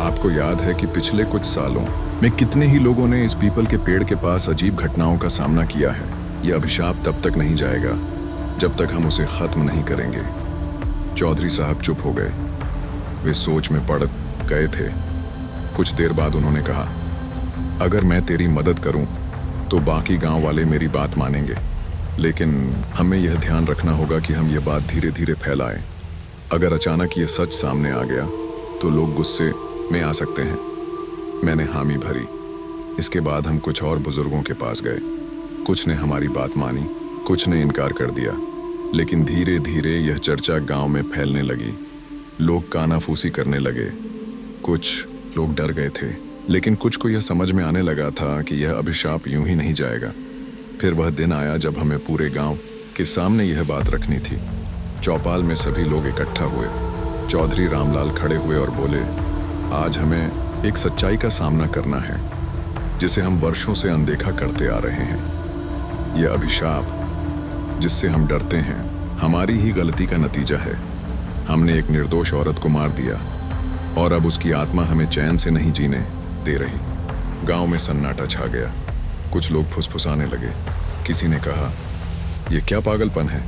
आपको याद है कि पिछले कुछ सालों में कितने ही लोगों ने इस पीपल के पेड़ के पास अजीब घटनाओं का सामना किया है। यह अभिशाप तब तक नहीं जाएगा जब तक हम उसे खत्म नहीं करेंगे। चौधरी साहब चुप हो गए। वे सोच में पड़ गए थे। कुछ देर बाद उन्होंने कहा, अगर मैं तेरी मदद करूं तो बाकी गांव वाले मेरी बात मानेंगे, लेकिन हमें यह ध्यान रखना होगा कि हम यह बात धीरे धीरे फैलाएं। अगर अचानक यह सच सामने आ गया तो लोग गुस्से में आ सकते हैं। मैंने हामी भरी। इसके बाद हम कुछ और बुजुर्गों के पास गए। कुछ ने हमारी बात मानी, कुछ ने इनकार कर दिया, लेकिन धीरे धीरे यह चर्चा गांव में फैलने लगी। लोग कानाफूसी करने लगे। कुछ लोग डर गए थे, लेकिन कुछ को यह समझ में आने लगा था कि यह अभिशाप यूं ही नहीं जाएगा। फिर वह दिन आया जब हमें पूरे गांव के सामने यह बात रखनी थी। चौपाल में सभी लोग इकट्ठा हुए। चौधरी रामलाल खड़े हुए और बोले, आज हमें एक सच्चाई का सामना करना है जिसे हम वर्षों से अनदेखा करते आ रहे हैं। यह अभिशाप जिससे हम डरते हैं हमारी ही गलती का नतीजा है। हमने एक निर्दोष औरत को मार दिया और अब उसकी आत्मा हमें चैन से नहीं जीने दे रही। गांव में सन्नाटा छा गया। कुछ लोग फुसफुसाने लगे। किसी ने कहा, यह क्या पागलपन है?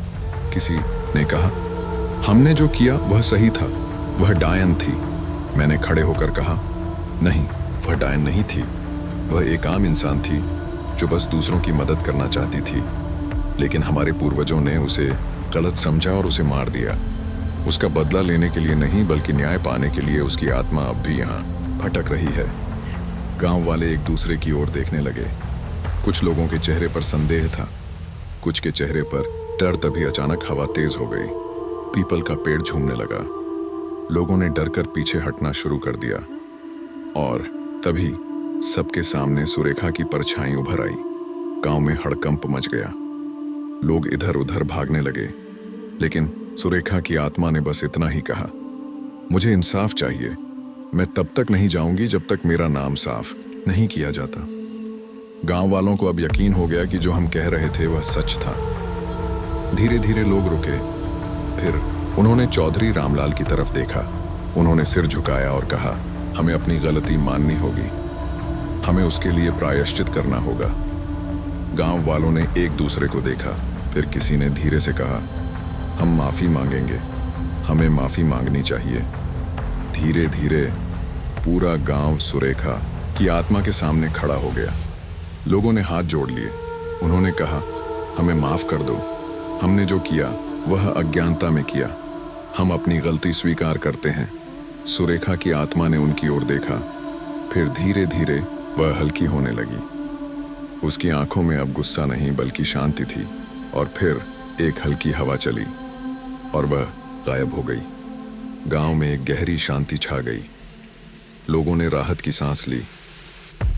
किसी ने कहा, हमने जो किया वह सही था, वह डायन थी। मैंने खड़े होकर कहा, नहीं, वह डायन नहीं थी। वह एक आम इंसान थी जो बस दूसरों की मदद करना चाहती थी, लेकिन हमारे पूर्वजों ने उसे गलत समझा और उसे मार दिया। उसका बदला लेने के लिए नहीं, बल्कि न्याय पाने के लिए उसकी आत्मा अब भी यहाँ भटक रही है। गांव वाले एक दूसरे की ओर देखने लगे। कुछ लोगों के चेहरे पर संदेह था, कुछ के चेहरे पर डर। तभी अचानक हवा तेज हो गई। पीपल का पेड़ झूमने लगा। लोगों ने डरकर पीछे हटना शुरू कर दिया और तभी सबके सामने सुरेखा की परछाई उभर आई। गांव में हड़कंप मच गया। लोग इधर उधर भागने लगे, लेकिन सुरेखा की आत्मा ने बस इतना ही कहा, मुझे इंसाफ चाहिए। मैं तब तक नहीं जाऊंगी जब तक मेरा नाम साफ नहीं किया जाता। गांव वालों को अब यकीन हो गया कि जो हम कह रहे थे वह सच था। धीरे धीरे लोग रुके। फिर उन्होंने चौधरी रामलाल की तरफ देखा। उन्होंने सिर झुकाया और कहा, हमें अपनी गलती माननी होगी, हमें उसके लिए प्रायश्चित करना होगा। गांव वालों ने एक दूसरे को देखा। फिर किसी ने धीरे से कहा, हम माफी मांगेंगे, हमें माफी मांगनी चाहिए। धीरे धीरे पूरा गांव सुरेखा की आत्मा के सामने खड़ा हो गया। लोगों ने हाथ जोड़ लिए। उन्होंने कहा, हमें माफ कर दो, हमने जो किया वह अज्ञानता में किया। हम अपनी गलती स्वीकार करते हैं। सुरेखा की आत्मा ने उनकी ओर देखा। फिर धीरे धीरे वह हल्की होने लगी। उसकी आंखों में अब गुस्सा नहीं बल्कि शांति थी। और फिर एक हल्की हवा चली और वह गायब हो गई। गांव में एक गहरी शांति छा गई। लोगों ने राहत की सांस ली।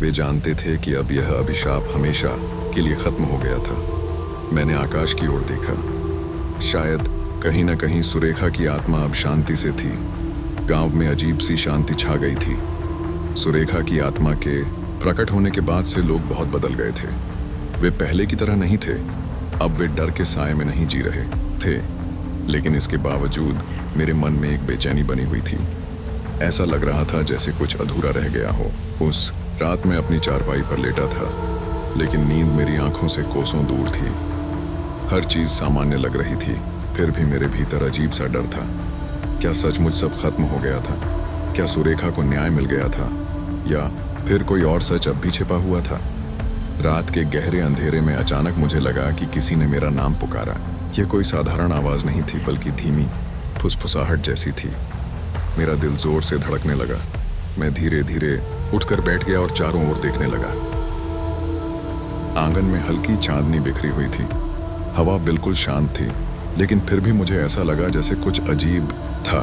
वे जानते थे कि अब यह अभिशाप हमेशा के लिए खत्म हो गया था। मैंने आकाश की ओर देखा। शायद कहीं न कहीं सुरेखा की आत्मा अब शांति से थी। गांव में अजीब सी शांति छा गई थी। सुरेखा की आत्मा के प्रकट होने के बाद से लोग बहुत बदल गए थे। वे पहले की तरह नहीं थे। अब वे डर के साए में नहीं जी रहे थे। लेकिन इसके बावजूद मेरे मन में एक बेचैनी बनी हुई थी। ऐसा लग रहा था जैसे कुछ अधूरा रह गया हो। उस रात मैं अपनी चारपाई पर लेटा था, लेकिन नींद मेरी आंखों से कोसों दूर थी। हर चीज सामान्य लग रही थी, फिर भी मेरे भीतर अजीब सा डर था। क्या सचमुच सब खत्म हो गया था? क्या सुरेखा को न्याय मिल गया था, या फिर कोई और सच अब भी छिपा हुआ था? रात के गहरे अंधेरे में अचानक मुझे लगा कि किसी ने मेरा नाम पुकारा। यह कोई साधारण आवाज नहीं थी, बल्कि धीमी फुसफुसाहट जैसी थी। मेरा दिल जोर से धड़कने लगा। मैं धीरे धीरे उठकर बैठ गया और चारों ओर देखने लगा। आंगन में हल्की चांदनी बिखरी हुई थी। हवा बिल्कुल शांत थी, लेकिन फिर भी मुझे ऐसा लगा जैसे कुछ अजीब था।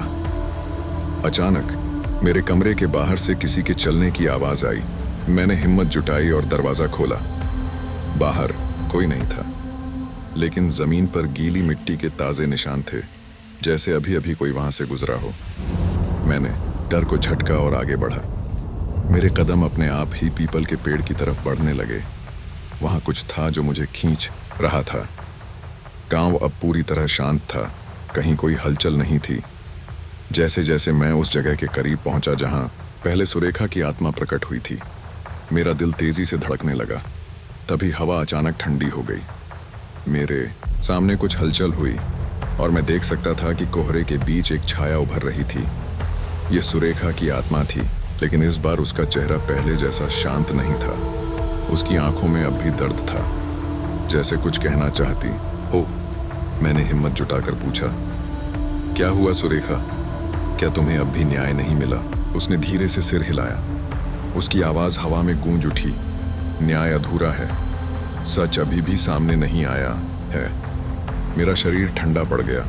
अचानक मेरे कमरे के बाहर से किसी के चलने की आवाज आई। मैंने हिम्मत जुटाई और दरवाजा खोला। बाहर कोई नहीं था, लेकिन जमीन पर गीली मिट्टी के ताजे निशान थे, जैसे अभी अभी कोई वहां से गुजरा हो। मैंने डर को झटका और आगे बढ़ा। मेरे कदम अपने आप ही पीपल के पेड़ की तरफ बढ़ने लगे। वहां कुछ था जो मुझे खींच रहा था। गांव अब पूरी तरह शांत था, कहीं कोई हलचल नहीं थी। जैसे जैसे मैं उस जगह के करीब पहुंचा जहां पहले सुरेखा की आत्मा प्रकट हुई थी, मेरा दिल तेजी से धड़कने लगा। तभी हवा अचानक ठंडी हो गई। मेरे सामने कुछ हलचल हुई और मैं देख सकता था कि कोहरे के बीच एक छाया उभर रही थी। यह सुरेखा की आत्मा थी, लेकिन इस बार उसका चेहरा पहले जैसा शांत नहीं था। उसकी आंखों में अब भी दर्द था, जैसे कुछ कहना चाहती हो। मैंने हिम्मत जुटाकर पूछा, क्या हुआ सुरेखा? क्या तुम्हें अब भी न्याय नहीं मिला? उसने धीरे से सिर हिलाया। उसकी आवाज हवा में गूंज उठी। न्याय अधूरा है, सच अभी भी सामने नहीं आया है। मेरा शरीर ठंडा पड़ गया।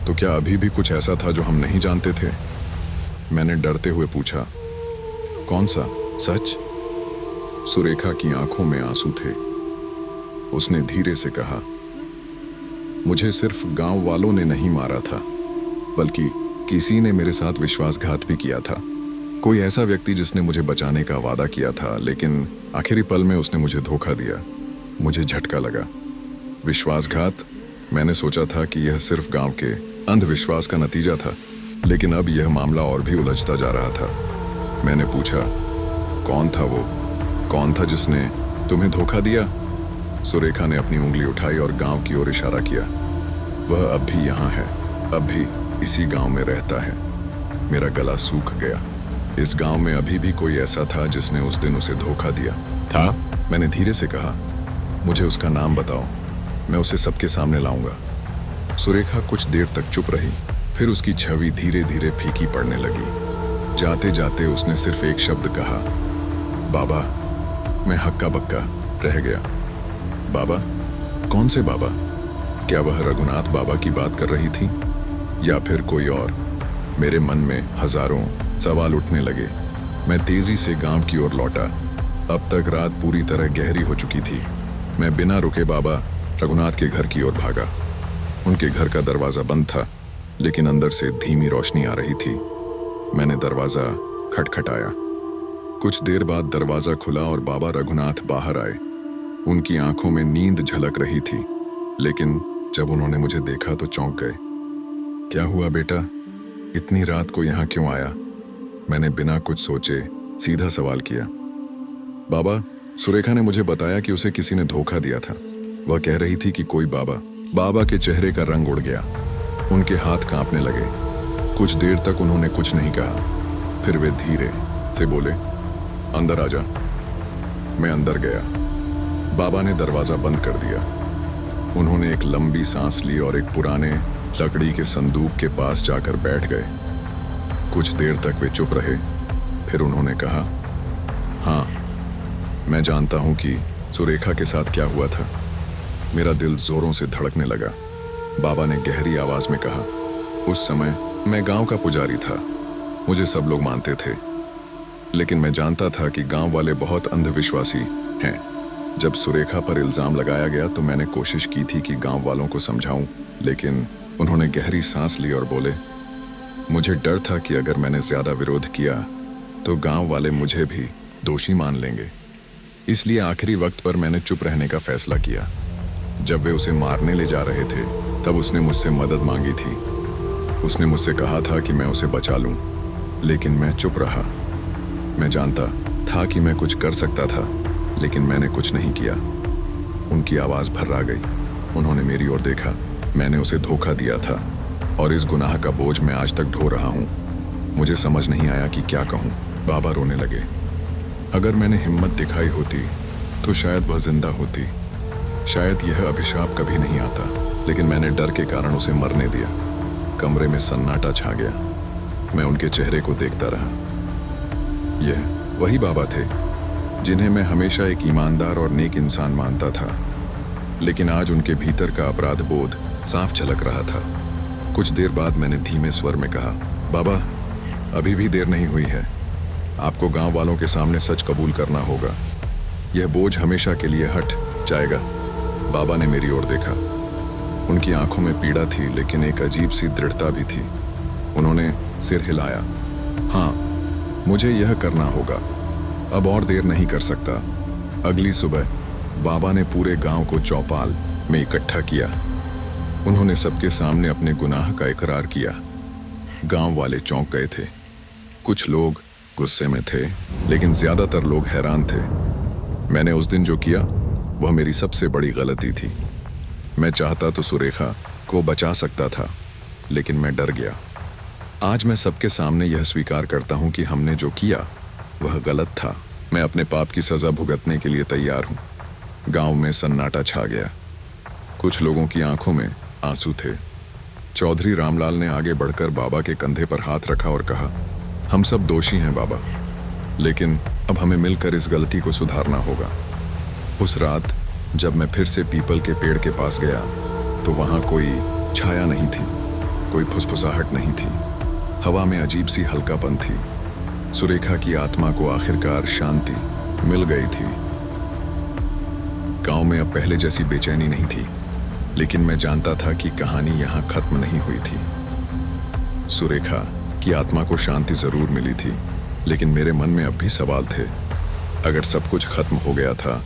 तो क्या अभी भी कुछ ऐसा था जो हम नहीं जानते थे? मैंने डरते हुए पूछा, कौन सा सच? सुरेखा की आंखों में आंसू थे। उसने धीरे से कहा, मुझे सिर्फ गांव वालों ने नहीं मारा था, बल्कि किसी ने मेरे साथ विश्वासघात भी किया था। कोई ऐसा व्यक्ति जिसने मुझे बचाने का वादा किया था, लेकिन आखिरी पल में उसने मुझे धोखा दिया। मुझे झटका लगा। विश्वासघात? मैंने सोचा था कि यह सिर्फ गांव के अंधविश्वास का नतीजा था, लेकिन अब यह मामला और भी उलझता जा रहा था। मैंने पूछा, कौन था वो? कौन था जिसने तुम्हें धोखा दिया? सुरेखा ने अपनी उंगली उठाई और गांव की ओर इशारा किया। वह अब भी यहाँ है, अब भी इसी गांव में रहता है। मेरा गला सूख गया। इस गांव में अभी भी कोई ऐसा था जिसने उस दिन उसे धोखा दिया था? मैंने धीरे से कहा, मुझे उसका नाम बताओ, मैं उसे सबके सामने लाऊंगा। सुरेखा कुछ देर तक चुप रही, फिर उसकी छवि धीरे धीरे फीकी पड़ने लगी। जाते जाते उसने सिर्फ एक शब्द कहा, बाबा। मैं हक्का बक्का रह गया। बाबा? कौन से बाबा? क्या वह रघुनाथ बाबा की बात कर रही थी, या फिर कोई और? मेरे मन में हजारों सवाल उठने लगे। मैं तेजी से गांव की ओर लौटा। अब तक रात पूरी तरह गहरी हो चुकी थी। मैं बिना रुके बाबा रघुनाथ के घर की ओर भागा। उनके घर का दरवाजा बंद था, लेकिन अंदर से धीमी रोशनी आ रही थी। मैंने दरवाजा खटखटाया। कुछ देर बाद दरवाजा खुला और बाबा रघुनाथ बाहर आए। उनकी आंखों में नींद झलक रही थी, लेकिन जब उन्होंने मुझे देखा तो चौंक गए। क्या हुआ बेटा? इतनी रात को यहाँ क्यों आया? मैंने बिना कुछ सोचे सीधा सवाल किया। बाबा, सुरेखा ने मुझे बताया कि उसे किसी ने धोखा दिया था। वह कह रही थी कि कोई बाबा के चेहरे का रंग उड़ गया। उनके हाथ कांपने लगे। कुछ देर तक उन्होंने कुछ नहीं कहा। फिर वे धीरे से बोले, अंदर आजा। मैं अंदर गया। बाबा ने दरवाजा बंद कर दिया। उन्होंने एक लंबी सांस ली और एक पुराने लकड़ी के संदूक के पास जाकर बैठ गए। कुछ देर तक वे चुप रहे। फिर उन्होंने कहा, हाँ, मैं जानता हूं कि सुरेखा के साथ क्या हुआ था। मेरा दिल जोरों से धड़कने लगा। बाबा ने गहरी आवाज में कहा, उस समय मैं गांव का पुजारी था। मुझे सब लोग मानते थे, लेकिन मैं जानता था कि गांव वाले बहुत अंधविश्वासी हैं। जब सुरेखा पर इल्जाम लगाया गया तो मैंने कोशिश की थी कि गांव वालों को समझाऊं, लेकिन उन्होंने गहरी सांस ली और बोले, मुझे डर था कि अगर मैंने ज्यादा विरोध किया तो गांव वाले मुझे भी दोषी मान लेंगे। इसलिए आखिरी वक्त पर मैंने चुप रहने का फैसला किया। जब वे उसे मारने ले जा रहे थे तब उसने मुझसे मदद मांगी थी। उसने मुझसे कहा था कि मैं उसे बचा लूं, लेकिन मैं चुप रहा। मैं जानता था कि मैं कुछ कर सकता था, लेकिन मैंने कुछ नहीं किया। उनकी आवाज भर्रा गई। उन्होंने मेरी ओर देखा। मैंने उसे धोखा दिया था और इस गुनाह का बोझ मैं आज तक ढो रहा हूं। मुझे समझ नहीं आया कि क्या कहूं। बाबा रोने लगे। अगर मैंने हिम्मत दिखाई होती तो शायद वह जिंदा होती। शायद यह अभिशाप कभी नहीं आता, लेकिन मैंने डर के कारण उसे मरने दिया। कमरे में सन्नाटा छा गया। मैं उनके चेहरे को देखता रहा। यह वही बाबा थे जिन्हें मैं हमेशा एक ईमानदार और नेक इंसान मानता था, लेकिन आज उनके भीतर का अपराध बोध साफ झलक रहा था। कुछ देर बाद मैंने धीमे स्वर में कहा, बाबा, अभी भी देर नहीं हुई है। आपको गांव वालों के सामने सच कबूल करना होगा। यह बोझ हमेशा के लिए हट जाएगा। बाबा ने मेरी ओर देखा। उनकी आंखों में पीड़ा थी, लेकिन एक अजीब सी दृढ़ता भी थी। उन्होंने सिर हिलाया। हाँ, मुझे यह करना होगा। अब और देर नहीं कर सकता। अगली सुबह बाबा ने पूरे गांव को चौपाल में इकट्ठा किया। उन्होंने सबके सामने अपने गुनाह का इकरार किया। गांव वाले चौंक गए थे। कुछ लोग गुस्से में थे, लेकिन ज्यादातर लोग हैरान थे। मैंने उस दिन जो किया वह मेरी सबसे बड़ी गलती थी। मैं चाहता तो सुरेखा को बचा सकता था, लेकिन मैं डर गया। आज मैं सबके सामने यह स्वीकार करता हूं कि हमने जो किया वह गलत था। मैं अपने पाप की सजा भुगतने के लिए तैयार हूं। गांव में सन्नाटा छा गया। कुछ लोगों की आंखों में आंसू थे। चौधरी रामलाल ने आगे बढ़कर बाबा के कंधे पर हाथ रखा और कहा, हम सब दोषी हैं बाबा, लेकिन अब हमें मिलकर इस गलती को सुधारना होगा। उस रात जब मैं फिर से पीपल के पेड़ के पास गया तो वहां कोई छाया नहीं थी, कोई फुसफुसाहट नहीं थी। हवा में अजीब सी हल्कापन थी। सुरेखा की आत्मा को आखिरकार शांति मिल गई थी। गांव में अब पहले जैसी बेचैनी नहीं थी, लेकिन मैं जानता था कि कहानी यहां खत्म नहीं हुई थी। सुरेखा की आत्मा को शांति जरूर मिली थी, लेकिन मेरे मन में अब भी सवाल थे। अगर सब कुछ खत्म हो गया था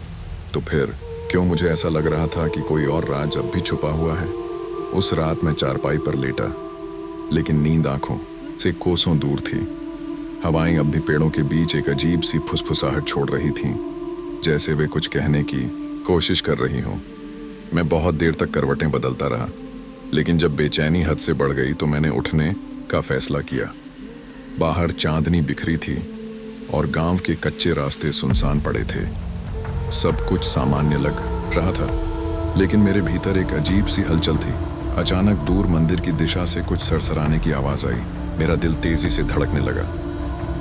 तो फिर क्यों मुझे ऐसा लग रहा था कि कोई और राज अब भी छुपा हुआ है। उस रात मैं चारपाई पर लेटा, लेकिन नींद आंखों से कोसों दूर थी। हवाएं अब भी पेड़ों के बीच एक अजीब सी फुसफुसाहट छोड़ रही थीं, जैसे वे कुछ कहने की कोशिश कर रही हों। मैं बहुत देर तक करवटें बदलता रहा, लेकिन जब बेचैनी हद से बढ़ गई तो मैंने उठने का फैसला किया। बाहर चांदनी बिखरी थी और गांव के कच्चे रास्ते सुनसान पड़े थे। सब कुछ सामान्य लग रहा था, लेकिन मेरे भीतर एक अजीब सी हलचल थी। अचानक दूर मंदिर की दिशा से कुछ सरसराने की आवाज आई। मेरा दिल तेजी से धड़कने लगा।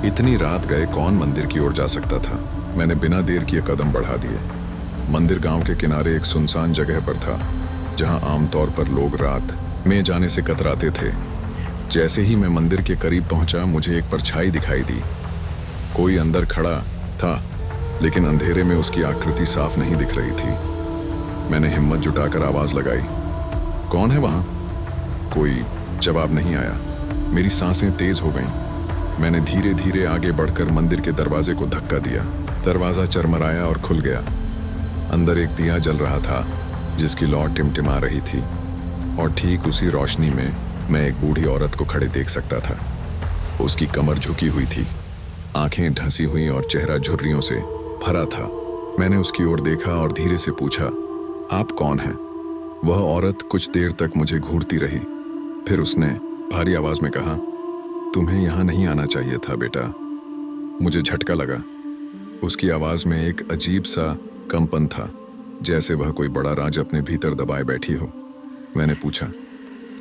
इतनी रात गए कौन मंदिर की ओर जा सकता था। मैंने बिना देर किए कदम बढ़ा दिए। मंदिर गांव के किनारे एक सुनसान जगह पर था, जहां आमतौर पर लोग रात में जाने से कतराते थे। जैसे ही मैं मंदिर के करीब पहुंचा, मुझे एक परछाई दिखाई दी। कोई अंदर खड़ा था, लेकिन अंधेरे में उसकी आकृति साफ नहीं दिख रही थी। मैंने हिम्मत जुटाकर आवाज लगाई, कौन है वहां? कोई जवाब नहीं आया। मेरी सांसें तेज हो गईं। मैंने धीरे धीरे आगे बढ़कर मंदिर के दरवाजे को धक्का दिया। दरवाजा चरमराया और खुल गया। अंदर एक दिया जल रहा था, जिसकी लौ टिमटिमा रही थी, और ठीक उसी रोशनी में मैं एक बूढ़ी औरत को खड़े देख सकता था। उसकी कमर झुकी हुई थी, आंखें ढंसी हुई और चेहरा झुर्रियों से भरा था। मैंने उसकी ओर देखा और धीरे से पूछा, आप कौन हैं? वह औरत कुछ देर तक मुझे घूरती रही। फिर उसने भारी आवाज में कहा, तुम्हें यहाँ नहीं आना चाहिए था बेटा। मुझे झटका लगा। उसकी आवाज में एक अजीब सा कंपन था, जैसे वह कोई बड़ा राज अपने भीतर दबाए बैठी हो। मैंने पूछा,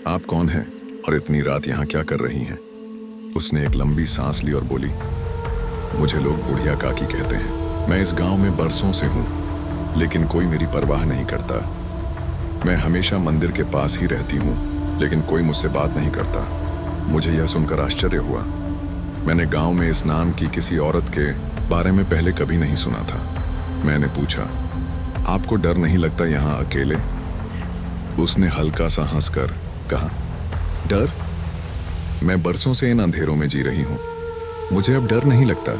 आप कौन हैं और इतनी रात यहाँ क्या कर रही हैं? उसने एक लंबी सांस ली और बोली, मुझे लोग बुढ़िया काकी कहते हैं। मैं इस गांव में बरसों से हूँ, लेकिन कोई मेरी परवाह नहीं करता। मैं हमेशा मंदिर के पास ही रहती हूँ, लेकिन कोई मुझसे बात नहीं करता। मुझे यह सुनकर आश्चर्य हुआ। मैंने गांव में इस नाम की किसी औरत के बारे में पहले कभी नहीं सुना था। मैंने पूछा, आपको डर नहीं लगता यहाँ अकेले? उसने हल्का सा हंसकर कहा, डर? मैं बरसों से इन अंधेरों में जी रही हूँ, मुझे अब डर नहीं लगता।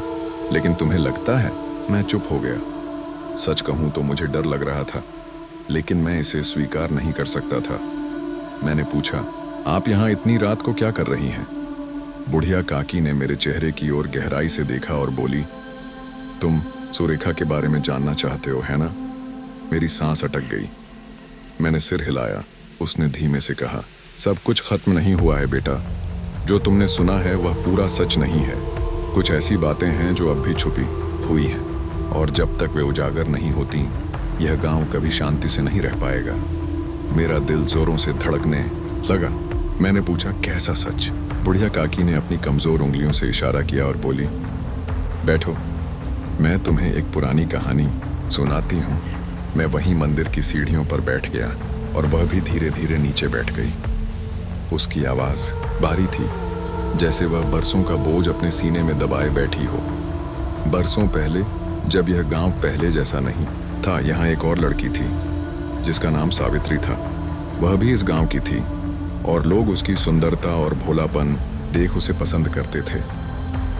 लेकिन तुम्हें लगता है? मैं चुप हो गया। सच कहूं तो मुझे डर लग रहा था, लेकिन मैं इसे स्वीकार नहीं कर सकता था। मैंने पूछा, आप यहाँ इतनी रात को क्या कर रही हैं? बुढ़िया काकी ने मेरे चेहरे की ओर गहराई से देखा और बोली, तुम सुरेखा के बारे में जानना चाहते हो, है ना? मेरी सांस अटक गई। मैंने सिर हिलाया। उसने धीमे से कहा, सब कुछ खत्म नहीं हुआ है बेटा। जो तुमने सुना है वह पूरा सच नहीं है। कुछ ऐसी बातें हैं जो अब भी छुपी हुई हैं, और जब तक वे उजागर नहीं होती, यह गांव कभी शांति से नहीं रह पाएगा। मेरा दिल जोरों से धड़कने लगा। मैंने पूछा, कैसा सच? बुढ़िया काकी ने अपनी कमजोर उंगलियों से इशारा किया और बोली, बैठो, मैं तुम्हें एक पुरानी कहानी सुनाती हूँ। मैं वहीं मंदिर की सीढ़ियों पर बैठ गया और वह भी धीरे धीरे नीचे बैठ गई। उसकी आवाज़ भारी थी, जैसे वह बरसों का बोझ अपने सीने में दबाए बैठी हो। बरसों पहले, जब यह गांव पहले जैसा नहीं था, यहाँ एक और लड़की थी जिसका नाम सावित्री था। वह भी इस गांव की थी और लोग उसकी सुंदरता और भोलापन देख उसे पसंद करते थे।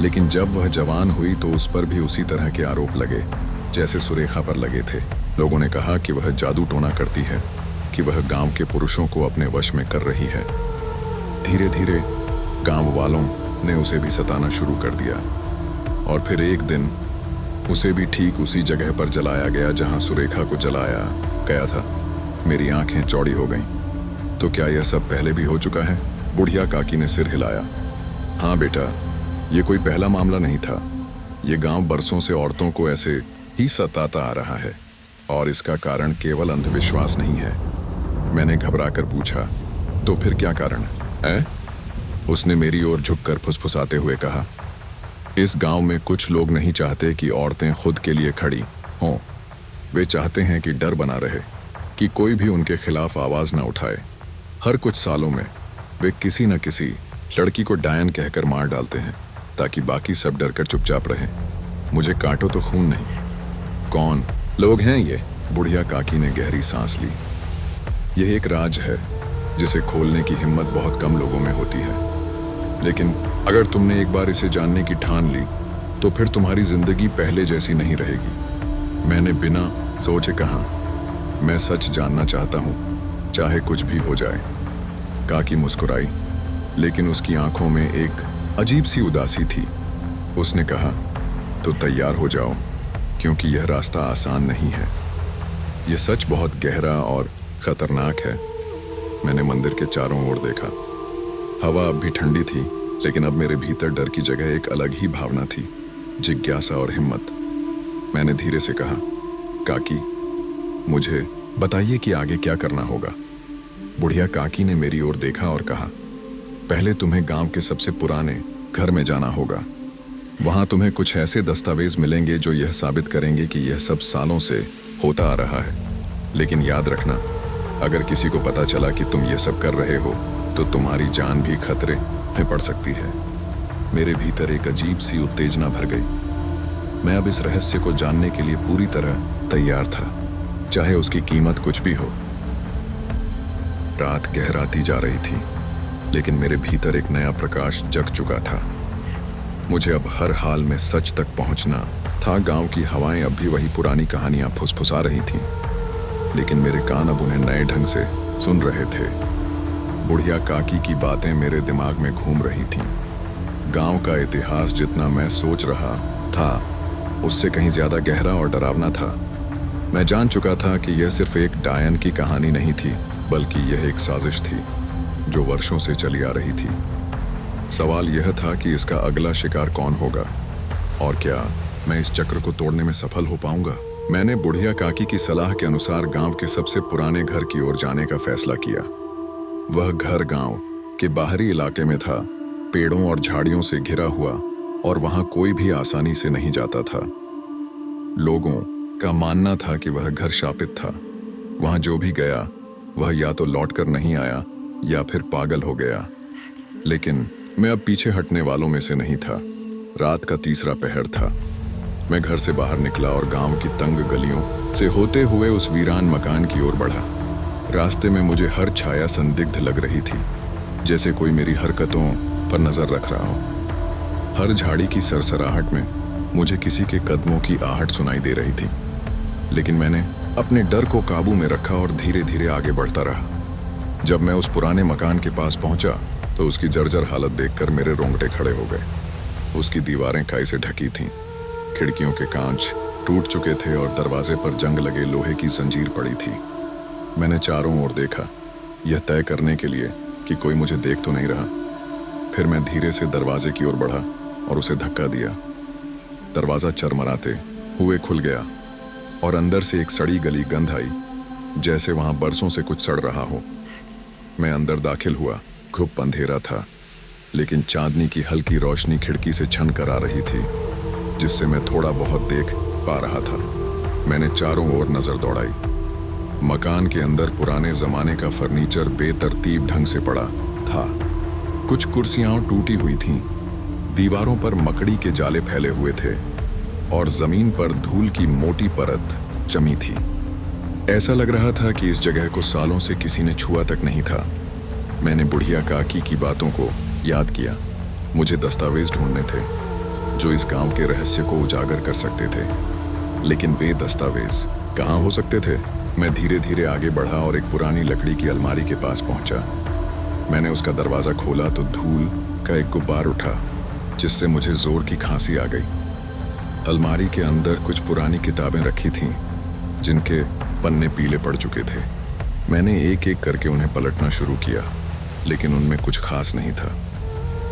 लेकिन जब वह जवान हुई तो उस पर भी उसी तरह के आरोप लगे जैसे सुरेखा पर लगे थे। लोगों ने कहा कि वह जादू टोना करती है, कि वह गांव के पुरुषों को अपने वश में कर रही है। धीरे धीरे गांव वालों ने उसे भी सताना शुरू कर दिया, और फिर एक दिन उसे भी ठीक उसी जगह पर जलाया गया जहां सुरेखा को जलाया गया था। मेरी आंखें चौड़ी हो गईं। तो क्या यह सब पहले भी हो चुका है? बुढ़िया काकी ने सिर हिलाया। हाँ बेटा, ये कोई पहला मामला नहीं था। ये गांव बरसों से औरतों को ऐसे ही सताता आ रहा है, और इसका कारण केवल अंधविश्वास नहीं है। मैंने घबराकर पूछा, तो फिर क्या कारण है? उसने मेरी ओर झुककर फुसफुसाते हुए कहा, इस गांव में कुछ लोग नहीं चाहते कि औरतें खुद के लिए खड़ी हों। वे चाहते हैं कि डर बना रहे, कि कोई भी उनके खिलाफ आवाज ना उठाए। हर कुछ सालों में वे किसी न किसी लड़की को डायन कहकर मार डालते हैं, ताकि बाकी सब डरकर चुपचाप रहें। मुझे काटो तो खून नहीं। कौन लोग हैं ये? बुढ़िया काकी ने गहरी सांस ली। यह एक राज है जिसे खोलने की हिम्मत बहुत कम लोगों में होती है, लेकिन अगर तुमने एक बार इसे जानने की ठान ली तो फिर तुम्हारी जिंदगी पहले जैसी नहीं रहेगी। मैंने बिना सोचे कहा, मैं सच जानना चाहता हूँ, चाहे कुछ भी हो जाए। काकी मुस्कुराई, लेकिन उसकी आंखों में एक अजीब सी उदासी थी। उसने कहा, तो तैयार हो जाओ, क्योंकि यह रास्ता आसान नहीं है। यह सच बहुत गहरा और खतरनाक है। मैंने मंदिर के चारों ओर देखा। हवा अब भी ठंडी थी, लेकिन अब मेरे भीतर डर की जगह एक अलग ही भावना थी, जिज्ञासा और हिम्मत। मैंने धीरे से कहा, काकी, मुझे बताइए कि आगे क्या करना होगा। बुढ़िया काकी ने मेरी ओर देखा और कहा, पहले तुम्हें गांव के सबसे पुराने घर में जाना होगा। वहां तुम्हें कुछ ऐसे दस्तावेज मिलेंगे जो यह साबित करेंगे कि यह सब सालों से होता आ रहा है। लेकिन याद रखना, अगर किसी को पता चला कि तुम ये सब कर रहे हो तो तुम्हारी जान भी खतरे में पड़ सकती है। मेरे भीतर एक अजीब सी उत्तेजना भर गई। मैं अब इस रहस्य को जानने के लिए पूरी तरह तैयार था, चाहे उसकी कीमत कुछ भी हो। रात गहराती जा रही थी, लेकिन मेरे भीतर एक नया प्रकाश जग चुका था। मुझे अब हर हाल में सच तक पहुंचना था। गांव की हवाएं अब भी वही पुरानी कहानियां फुसफुसा रही थीं, लेकिन मेरे कान अब उन्हें नए ढंग से सुन रहे थे। बुढ़िया काकी की बातें मेरे दिमाग में घूम रही थीं। गांव का इतिहास जितना मैं सोच रहा था, उससे कहीं ज्यादा गहरा और डरावना था। मैं जान चुका था कि यह सिर्फ एक डायन की कहानी नहीं थी, बल्कि यह एक साजिश थी जो वर्षों से चली आ रही थी। सवाल यह था कि इसका अगला शिकार कौन होगा, और क्या मैं इस चक्र को तोड़ने में सफल हो पाऊंगा। मैंने बुढ़िया काकी की सलाह के अनुसार गांव के सबसे पुराने घर की ओर जाने का फैसला किया। वह घर गांव के बाहरी इलाके में था, पेड़ों और झाड़ियों से घिरा हुआ, और वहां कोई भी आसानी से नहीं जाता था। लोगों का मानना था कि वह घर शापित था। वहां जो भी गया वह या तो लौटकर नहीं आया या फिर पागल हो गया। लेकिन मैं अब पीछे हटने वालों में से नहीं था। रात का तीसरा पहर था। मैं घर से बाहर निकला और गांव की तंग गलियों से होते हुए उस वीरान मकान की ओर बढ़ा। रास्ते में मुझे हर छाया संदिग्ध लग रही थी, जैसे कोई मेरी हरकतों पर नजर रख रहा हो। हर झाड़ी की सरसराहट में मुझे किसी के कदमों की आहट सुनाई दे रही थी, लेकिन मैंने अपने डर को काबू में रखा और धीरे धीरे आगे बढ़ता रहा। जब मैं उस पुराने मकान के पास पहुंचा तो उसकी जर्जर हालत देखकर मेरे रोंगटे खड़े हो गए। उसकी दीवारें काई से ढकी थीं, खिड़कियों के कांच टूट चुके थे और दरवाजे पर जंग लगे लोहे की जंजीर पड़ी थी। मैंने चारों ओर देखा, यह तय करने के लिए कि कोई मुझे देख तो नहीं रहा। फिर मैं धीरे से दरवाजे की ओर बढ़ा और उसे धक्का दिया। दरवाजा चरमराते हुए खुल गया और अंदर से एक सड़ी गली गंध आई, जैसे वहां बरसों से कुछ सड़ रहा हो। मैं अंदर दाखिल हुआ। खूब अंधेरा था, लेकिन चांदनी की हल्की रोशनी खिड़की से छन कर आ रही थी, जिससे मैं थोड़ा बहुत देख पा रहा था। मैंने चारों ओर नजर दौड़ाई। मकान के अंदर पुराने जमाने का फर्नीचर बेतरतीब ढंग से पड़ा था। कुछ कुर्सियां टूटी हुई थीं, दीवारों पर मकड़ी के जाले फैले हुए थे और जमीन पर धूल की मोटी परत जमी थी। ऐसा लग रहा था कि इस जगह को सालों से किसी ने छुआ तक नहीं था। मैंने बुढ़िया काकी की बातों को याद किया। मुझे दस्तावेज ढूंढने थे जो इस गांव के रहस्य को उजागर कर सकते थे, लेकिन वे दस्तावेज कहाँ हो सकते थे? मैं धीरे धीरे आगे बढ़ा और एक पुरानी लकड़ी की अलमारी के पास पहुंचा। मैंने उसका दरवाजा खोला तो धूल का एक गुब्बार उठा, जिससे मुझे जोर की खांसी आ गई। अलमारी के अंदर कुछ पुरानी किताबें रखी थीं, जिनके पन्ने पीले पड़ चुके थे। मैंने एक एक करके उन्हें पलटना शुरू किया, लेकिन उनमें कुछ खास नहीं था।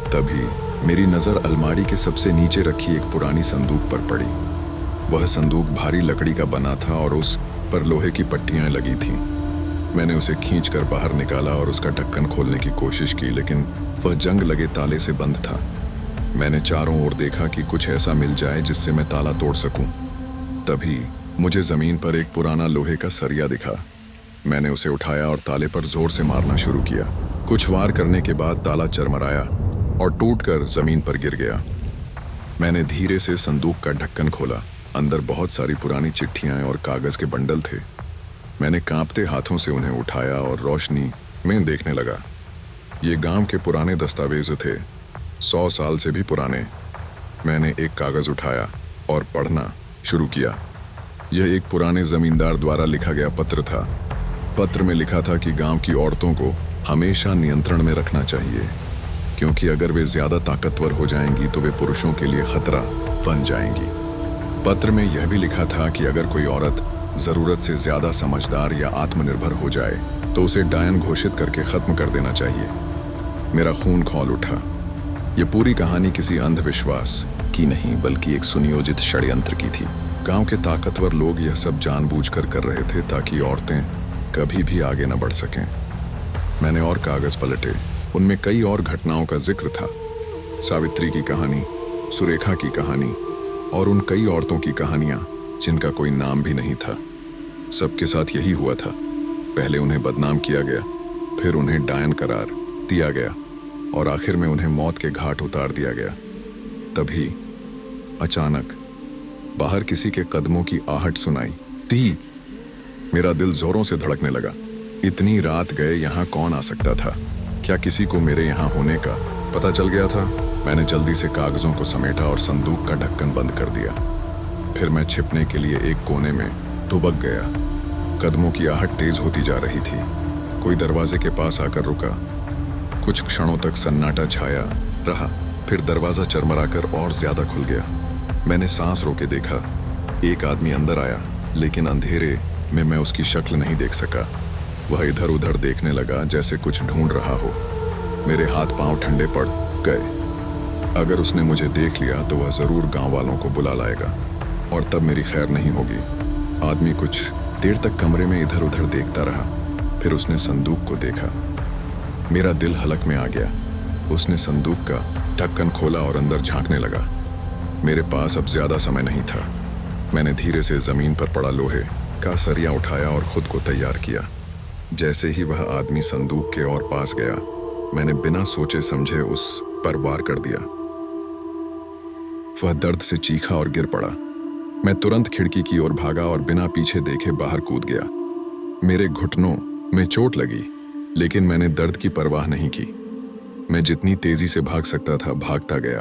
तभी मेरी नज़र अलमारी के सबसे नीचे रखी एक पुरानी संदूक पर पड़ी। वह संदूक भारी लकड़ी का बना था और उस पर लोहे की पट्टियां लगी थीं। मैंने उसे खींचकर बाहर निकाला और उसका ढक्कन खोलने की कोशिश की, लेकिन वह जंग लगे ताले से बंद था। मैंने चारों ओर देखा कि कुछ ऐसा मिल जाए जिससे मैं ताला तोड़ सकूं। तभी मुझे जमीन पर एक पुराना लोहे का सरिया दिखा। मैंने उसे उठाया और ताले पर जोर से मारना शुरू किया। कुछ वार करने के बाद ताला चरमराया और टूटकर जमीन पर गिर गया। मैंने धीरे से संदूक का ढक्कन खोला। अंदर बहुत सारी पुरानी चिट्ठियां और कागज के बंडल थे। मैंने कांपते हाथों से उन्हें उठाया और रोशनी में देखने लगा। ये गांव के पुराने दस्तावेज थे, 100 साल से भी पुराने। मैंने एक कागज उठाया और पढ़ना शुरू किया। यह एक पुराने जमींदार द्वारा लिखा गया पत्र था। पत्र में लिखा था कि गांव की औरतों को हमेशा नियंत्रण में रखना चाहिए, क्योंकि अगर वे ज्यादा ताकतवर हो जाएंगी तो वे पुरुषों के लिए खतरा बन जाएंगी। पत्र में यह भी लिखा था कि अगर कोई औरत जरूरत से ज्यादा समझदार या आत्मनिर्भर हो जाए तो उसे डायन घोषित करके खत्म कर देना चाहिए। मेरा खून खौल उठा। यह पूरी कहानी किसी अंधविश्वास की नहीं, बल्कि एक सुनियोजित षड्यंत्र की थी। गांव के ताकतवर लोग यह सब जानबूझकर कर रहे थे ताकि औरतें कभी भी आगे न बढ़ सकें। मैंने और कागज पलटे। उनमें कई और घटनाओं का जिक्र था। सावित्री की कहानी, सुरेखा की कहानी और उन कई औरतों की कहानियां जिनका कोई नाम भी नहीं था। सबके साथ यही हुआ था। पहले उन्हें बदनाम किया गया, फिर उन्हें डायन करार दिया गया और आखिर में उन्हें मौत के घाट उतार दिया गया। तभी अचानक बाहर किसी के कदमों की आहट सुनाई दी। मेरा दिल जोरों से धड़कने लगा। इतनी रात गए यहाँ कौन आ सकता था? क्या किसी को मेरे यहाँ होने का पता चल गया था? मैंने जल्दी से कागजों को समेटा और संदूक का ढक्कन बंद कर दिया। फिर मैं छिपने के लिए एक कोने में दुबक गया। कदमों की आहट तेज होती जा रही थी। कोई दरवाजे के पास आकर रुका। कुछ क्षणों तक सन्नाटा छाया रहा, फिर दरवाजा चरमराकर और ज्यादा खुल गया। मैंने सांस रोके देखा। एक आदमी अंदर आया, लेकिन अंधेरे में मैं उसकी शक्ल नहीं देख सका। वह इधर उधर देखने लगा जैसे कुछ ढूंढ रहा हो। मेरे हाथ पांव ठंडे पड़ गए। अगर उसने मुझे देख लिया तो वह जरूर गांव वालों को बुला लाएगा और तब मेरी खैर नहीं होगी। आदमी कुछ देर तक कमरे में इधर उधर देखता रहा, फिर उसने संदूक को देखा। मेरा दिल हलक में आ गया। उसने संदूक का ढक्कन खोला और अंदर झांकने लगा। मेरे पास अब ज्यादा समय नहीं था। मैंने धीरे से जमीन पर पड़ा लोहे का सरिया उठाया और खुद को तैयार किया। जैसे ही वह आदमी संदूक के और पास गया, मैंने बिना सोचे समझे उस पर वार कर दिया। वह दर्द से चीखा और गिर पड़ा। मैं तुरंत खिड़की की ओर भागा और बिना पीछे देखे बाहर कूद गया। मेरे घुटनों में चोट लगी, लेकिन मैंने दर्द की परवाह नहीं की। मैं जितनी तेजी से भाग सकता था भागता गया।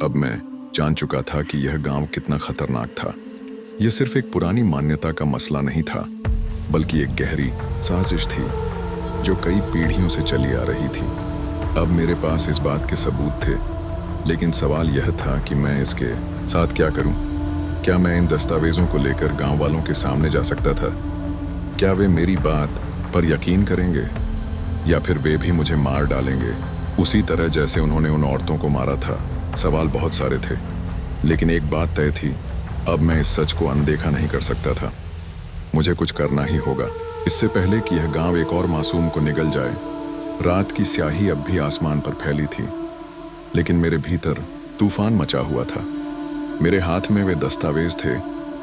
अब मैं जान चुका था कि यह गांव कितना खतरनाक था। यह सिर्फ एक पुरानी मान्यता का मसला नहीं था, बल्कि एक गहरी साजिश थी जो कई पीढ़ियों से चली आ रही थी। अब मेरे पास इस बात के सबूत थे, लेकिन सवाल यह था कि मैं इसके साथ क्या करूं? क्या मैं इन दस्तावेजों को लेकर गांव वालों के सामने जा सकता था? क्या वे मेरी बात पर यकीन करेंगे, या फिर वे भी मुझे मार डालेंगे उसी तरह जैसे उन्होंने उन औरतों को मारा था? सवाल बहुत सारे थे, लेकिन एक बात तय थी, अब मैं इस सच को अनदेखा नहीं कर सकता था। मुझे कुछ करना ही होगा, इससे पहले कि यह गांव एक और मासूम को निगल जाए। रात की स्याही अब भी आसमान पर फैली थी, लेकिन मेरे भीतर तूफान मचा हुआ था। मेरे हाथ में वे दस्तावेज थे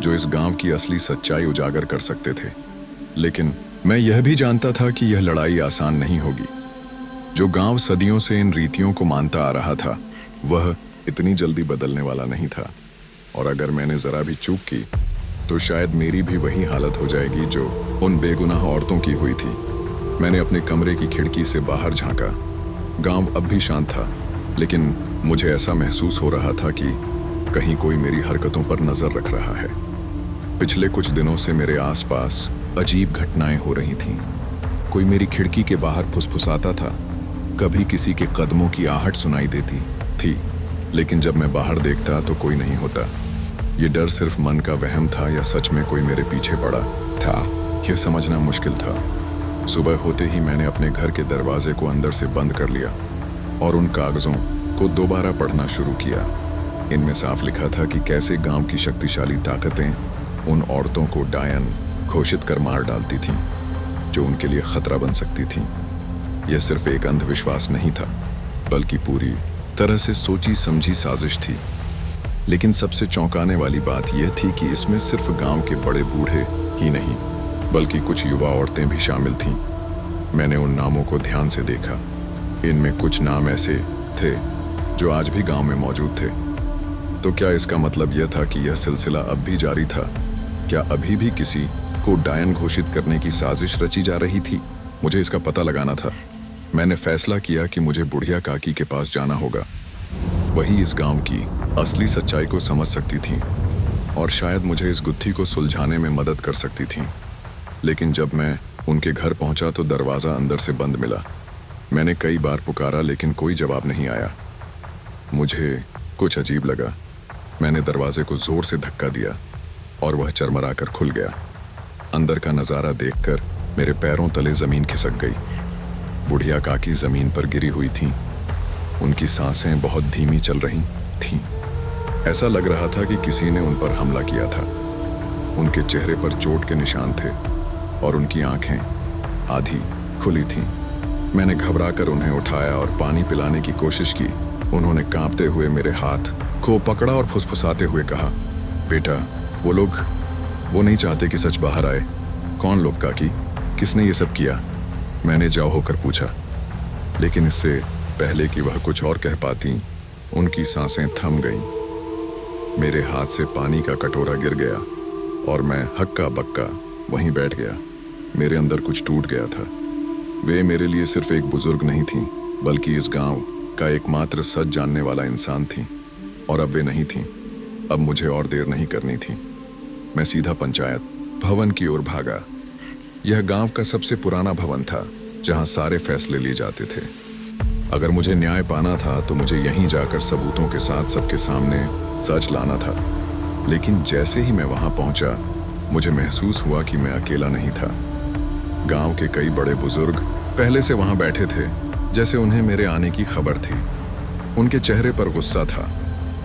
जो इस गांव की असली सच्चाई उजागर कर सकते थे, लेकिन मैं यह भी जानता था कि यह लड़ाई आसान नहीं होगी। जो गांव सदियों से इन रीतियों को मानता आ रहा था, वह इतनी जल्दी बदलने वाला नहीं था, और अगर मैंने जरा भी चूक की तो शायद मेरी भी वही हालत हो जाएगी जो उन बेगुनाह औरतों की हुई थी। मैंने अपने कमरे की खिड़की से बाहर झांका। गांव अब भी शांत था, लेकिन मुझे ऐसा महसूस हो रहा था कि कहीं कोई मेरी हरकतों पर नजर रख रहा है। पिछले कुछ दिनों से मेरे आसपास अजीब घटनाएं हो रही थीं। कोई मेरी खिड़की के बाहर फुसफुसाता था, कभी किसी के कदमों की आहट सुनाई देती थी, लेकिन जब मैं बाहर देखता तो कोई नहीं होता। ये डर सिर्फ मन का वहम था या सच में कोई मेरे पीछे पड़ा था, यह समझना मुश्किल था। सुबह होते ही मैंने अपने घर के दरवाजे को अंदर से बंद कर लिया और उन कागजों को दोबारा पढ़ना शुरू किया। इनमें साफ लिखा था कि कैसे गांव की शक्तिशाली ताकतें उन औरतों को डायन घोषित कर मार डालती थीं जो उनके लिए खतरा बन सकती थीं। यह सिर्फ एक अंधविश्वास नहीं था, बल्कि पूरी तरह से सोची समझी साजिश थी। लेकिन सबसे चौंकाने वाली बात यह थी कि इसमें सिर्फ गांव के बड़े बूढ़े ही नहीं, बल्कि कुछ युवा औरतें भी शामिल थीं। मैंने उन नामों को ध्यान से देखा। इनमें कुछ नाम ऐसे थे जो आज भी गांव में मौजूद थे। तो क्या इसका मतलब यह था कि यह सिलसिला अब भी जारी था? क्या अभी भी किसी को डायन घोषित करने की साजिश रची जा रही थी? मुझे इसका पता लगाना था। मैंने फैसला किया कि मुझे बुढ़िया काकी के पास जाना होगा। वही इस गांव की असली सच्चाई को समझ सकती थी और शायद मुझे इस गुत्थी को सुलझाने में मदद कर सकती थी। लेकिन जब मैं उनके घर पहुंचा तो दरवाज़ा अंदर से बंद मिला। मैंने कई बार पुकारा, लेकिन कोई जवाब नहीं आया। मुझे कुछ अजीब लगा। मैंने दरवाजे को जोर से धक्का दिया और वह चरमराकर खुल गया। अंदर का नज़ारा देखकर मेरे पैरों तले ज़मीन खिसक गई। बुढ़िया काकी ज़मीन पर गिरी हुई थीं। उनकी सांसें बहुत धीमी चल रही थीं। ऐसा लग रहा था कि किसी ने उन पर हमला किया था। उनके चेहरे पर चोट के निशान थे और उनकी आंखें आधी खुली थीं। मैंने घबराकर उन्हें उठाया और पानी पिलाने की कोशिश की। उन्होंने कांपते हुए मेरे हाथ को पकड़ा और फुसफुसाते हुए कहा, बेटा, वो नहीं चाहते कि सच बाहर आए। कौन लोग काकी? किसने ये सब किया? मैंने जाओ होकर पूछा, लेकिन इससे पहले कि वह कुछ और कह पाती, उनकी सांसें थम गईं। मेरे हाथ से पानी का कटोरा गिर गया और मैं हक्का बक्का वहीं बैठ गया। मेरे अंदर कुछ टूट गया था। वे मेरे लिए सिर्फ एक बुजुर्ग नहीं थीं, बल्कि इस गांव का एकमात्र सच जानने वाला इंसान थी। और अब वे नहीं थीं। अब मुझे और देर नहीं करनी थी। मैं सीधा पंचायत भवन की ओर भागा। यह गांव का सबसे पुराना भवन था, जहां सारे फैसले लिए जाते थे। अगर मुझे न्याय पाना था तो मुझे यहीं जाकर सबूतों के साथ सबके सामने सच लाना था। लेकिन जैसे ही मैं वहां पहुंचा, मुझे महसूस हुआ कि मैं अकेला नहीं था। गांव के कई बड़े बुजुर्ग पहले से वहां बैठे थे, जैसे उन्हें मेरे आने की खबर थी। उनके चेहरे पर गुस्सा था।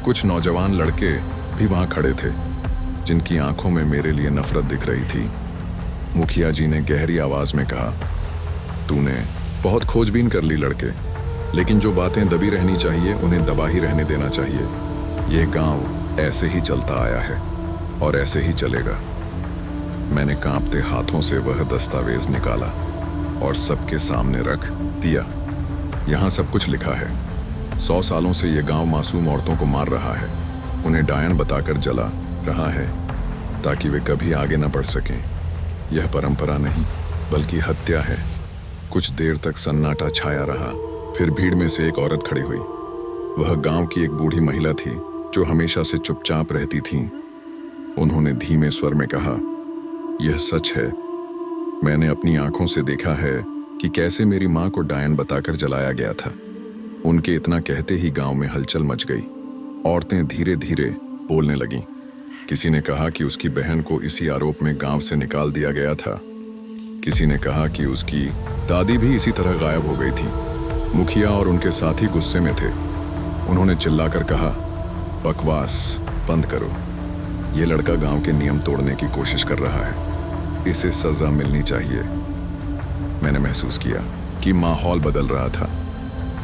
कुछ नौजवान लड़के भी वहां खड़े थे। जिनकी आंखों में मेरे लिए नफरत दिख रही थी। मुखिया जी ने गहरी आवाज में कहा, तूने बहुत खोजबीन कर ली लड़के, लेकिन जो बातें दबी रहनी चाहिए उन्हें दबा ही रहने देना चाहिए। यह गांव ऐसे ही चलता आया है और ऐसे ही चलेगा। मैंने कांपते हाथों से वह दस्तावेज निकाला और सबके सामने रख दिया। यहाँ सब कुछ लिखा है। 100 सालों से यह गांव मासूम औरतों को मार रहा है, उन्हें डायन बताकर जला रहा है ताकि वे कभी आगे न बढ़ सकें। यह परंपरा नहीं बल्कि हत्या है। कुछ देर तक सन्नाटा छाया रहा, फिर भीड़ में से एक औरत खड़ी हुई। वह गांव की एक बूढ़ी महिला थी जो हमेशा से चुपचाप रहती थी। उन्होंने धीमे स्वर में कहा, यह सच है। मैंने अपनी आंखों से देखा है कि कैसे मेरी माँ को डायन बताकर जलाया गया था। उनके इतना कहते ही गांव में हलचल मच गई। औरतें धीरे धीरे बोलने लगीं। किसी ने कहा कि उसकी बहन को इसी आरोप में गांव से निकाल दिया गया था। किसी ने कहा कि उसकी दादी भी इसी तरह गायब हो गई थी। मुखिया और उनके साथी गुस्से में थे। उन्होंने चिल्लाकर कहा, बकवास बंद करो। ये लड़का गांव के नियम तोड़ने की कोशिश कर रहा है, इसे सजा मिलनी चाहिए। मैंने महसूस किया कि माहौल बदल रहा था।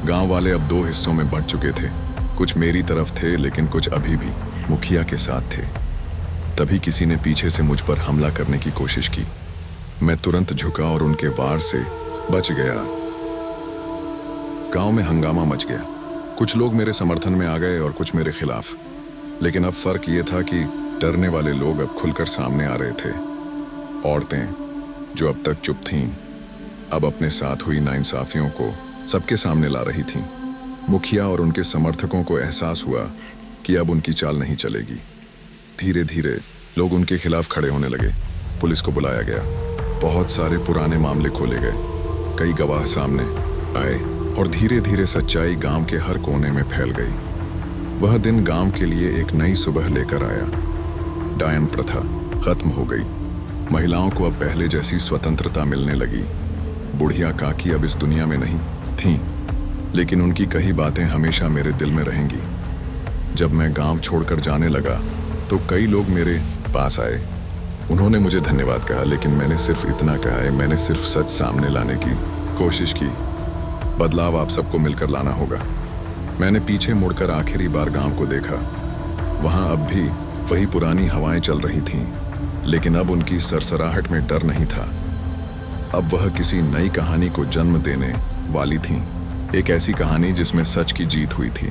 गांव वाले अब 2 हिस्सों में बंट चुके थे। कुछ मेरी तरफ थे, लेकिन कुछ अभी भी मुखिया के साथ थे। तभी किसी ने पीछे से मुझ पर हमला करने की कोशिश की। मैं तुरंत झुका और उनके वार से बच गया। गांव में हंगामा मच गया। कुछ लोग मेरे समर्थन में आ गए और कुछ मेरे खिलाफ। लेकिन अब फर्क ये था कि डरने वाले लोग अब खुलकर सामने आ रहे थे। औरतें जो अब तक चुप थीं, अब अपने साथ हुई नाइंसाफियों को सबके सामने ला रही थीं। मुखिया और उनके समर्थकों को एहसास हुआ कि अब उनकी चाल नहीं चलेगी। धीरे धीरे लोग उनके खिलाफ खड़े होने लगे। पुलिस को बुलाया गया। बहुत सारे पुराने मामले खोले गए। कई गवाह सामने आए और धीरे धीरे सच्चाई गांव के हर कोने में फैल गई। वह दिन गांव के लिए एक नई सुबह लेकर आया। डायन प्रथा खत्म हो गई। महिलाओं को अब पहले जैसी स्वतंत्रता मिलने लगी। बुढ़िया काकी अब इस दुनिया में नहीं थीं, लेकिन उनकी कही बातें हमेशा मेरे दिल में रहेंगी। जब मैं गांव छोड़कर जाने लगा तो कई लोग मेरे पास आए। उन्होंने मुझे धन्यवाद कहा, लेकिन मैंने सिर्फ इतना कहा है, मैंने सिर्फ सच सामने लाने की कोशिश की। बदलाव आप सबको मिलकर लाना होगा। मैंने पीछे मुड़कर आखिरी बार गांव को देखा। वहां अब भी वही पुरानी हवाएं चल रही थीं, लेकिन अब उनकी सरसराहट में डर नहीं था। अब वह किसी नई कहानी को जन्म देने वाली थीं। एक ऐसी कहानी जिसमें सच की जीत हुई थी।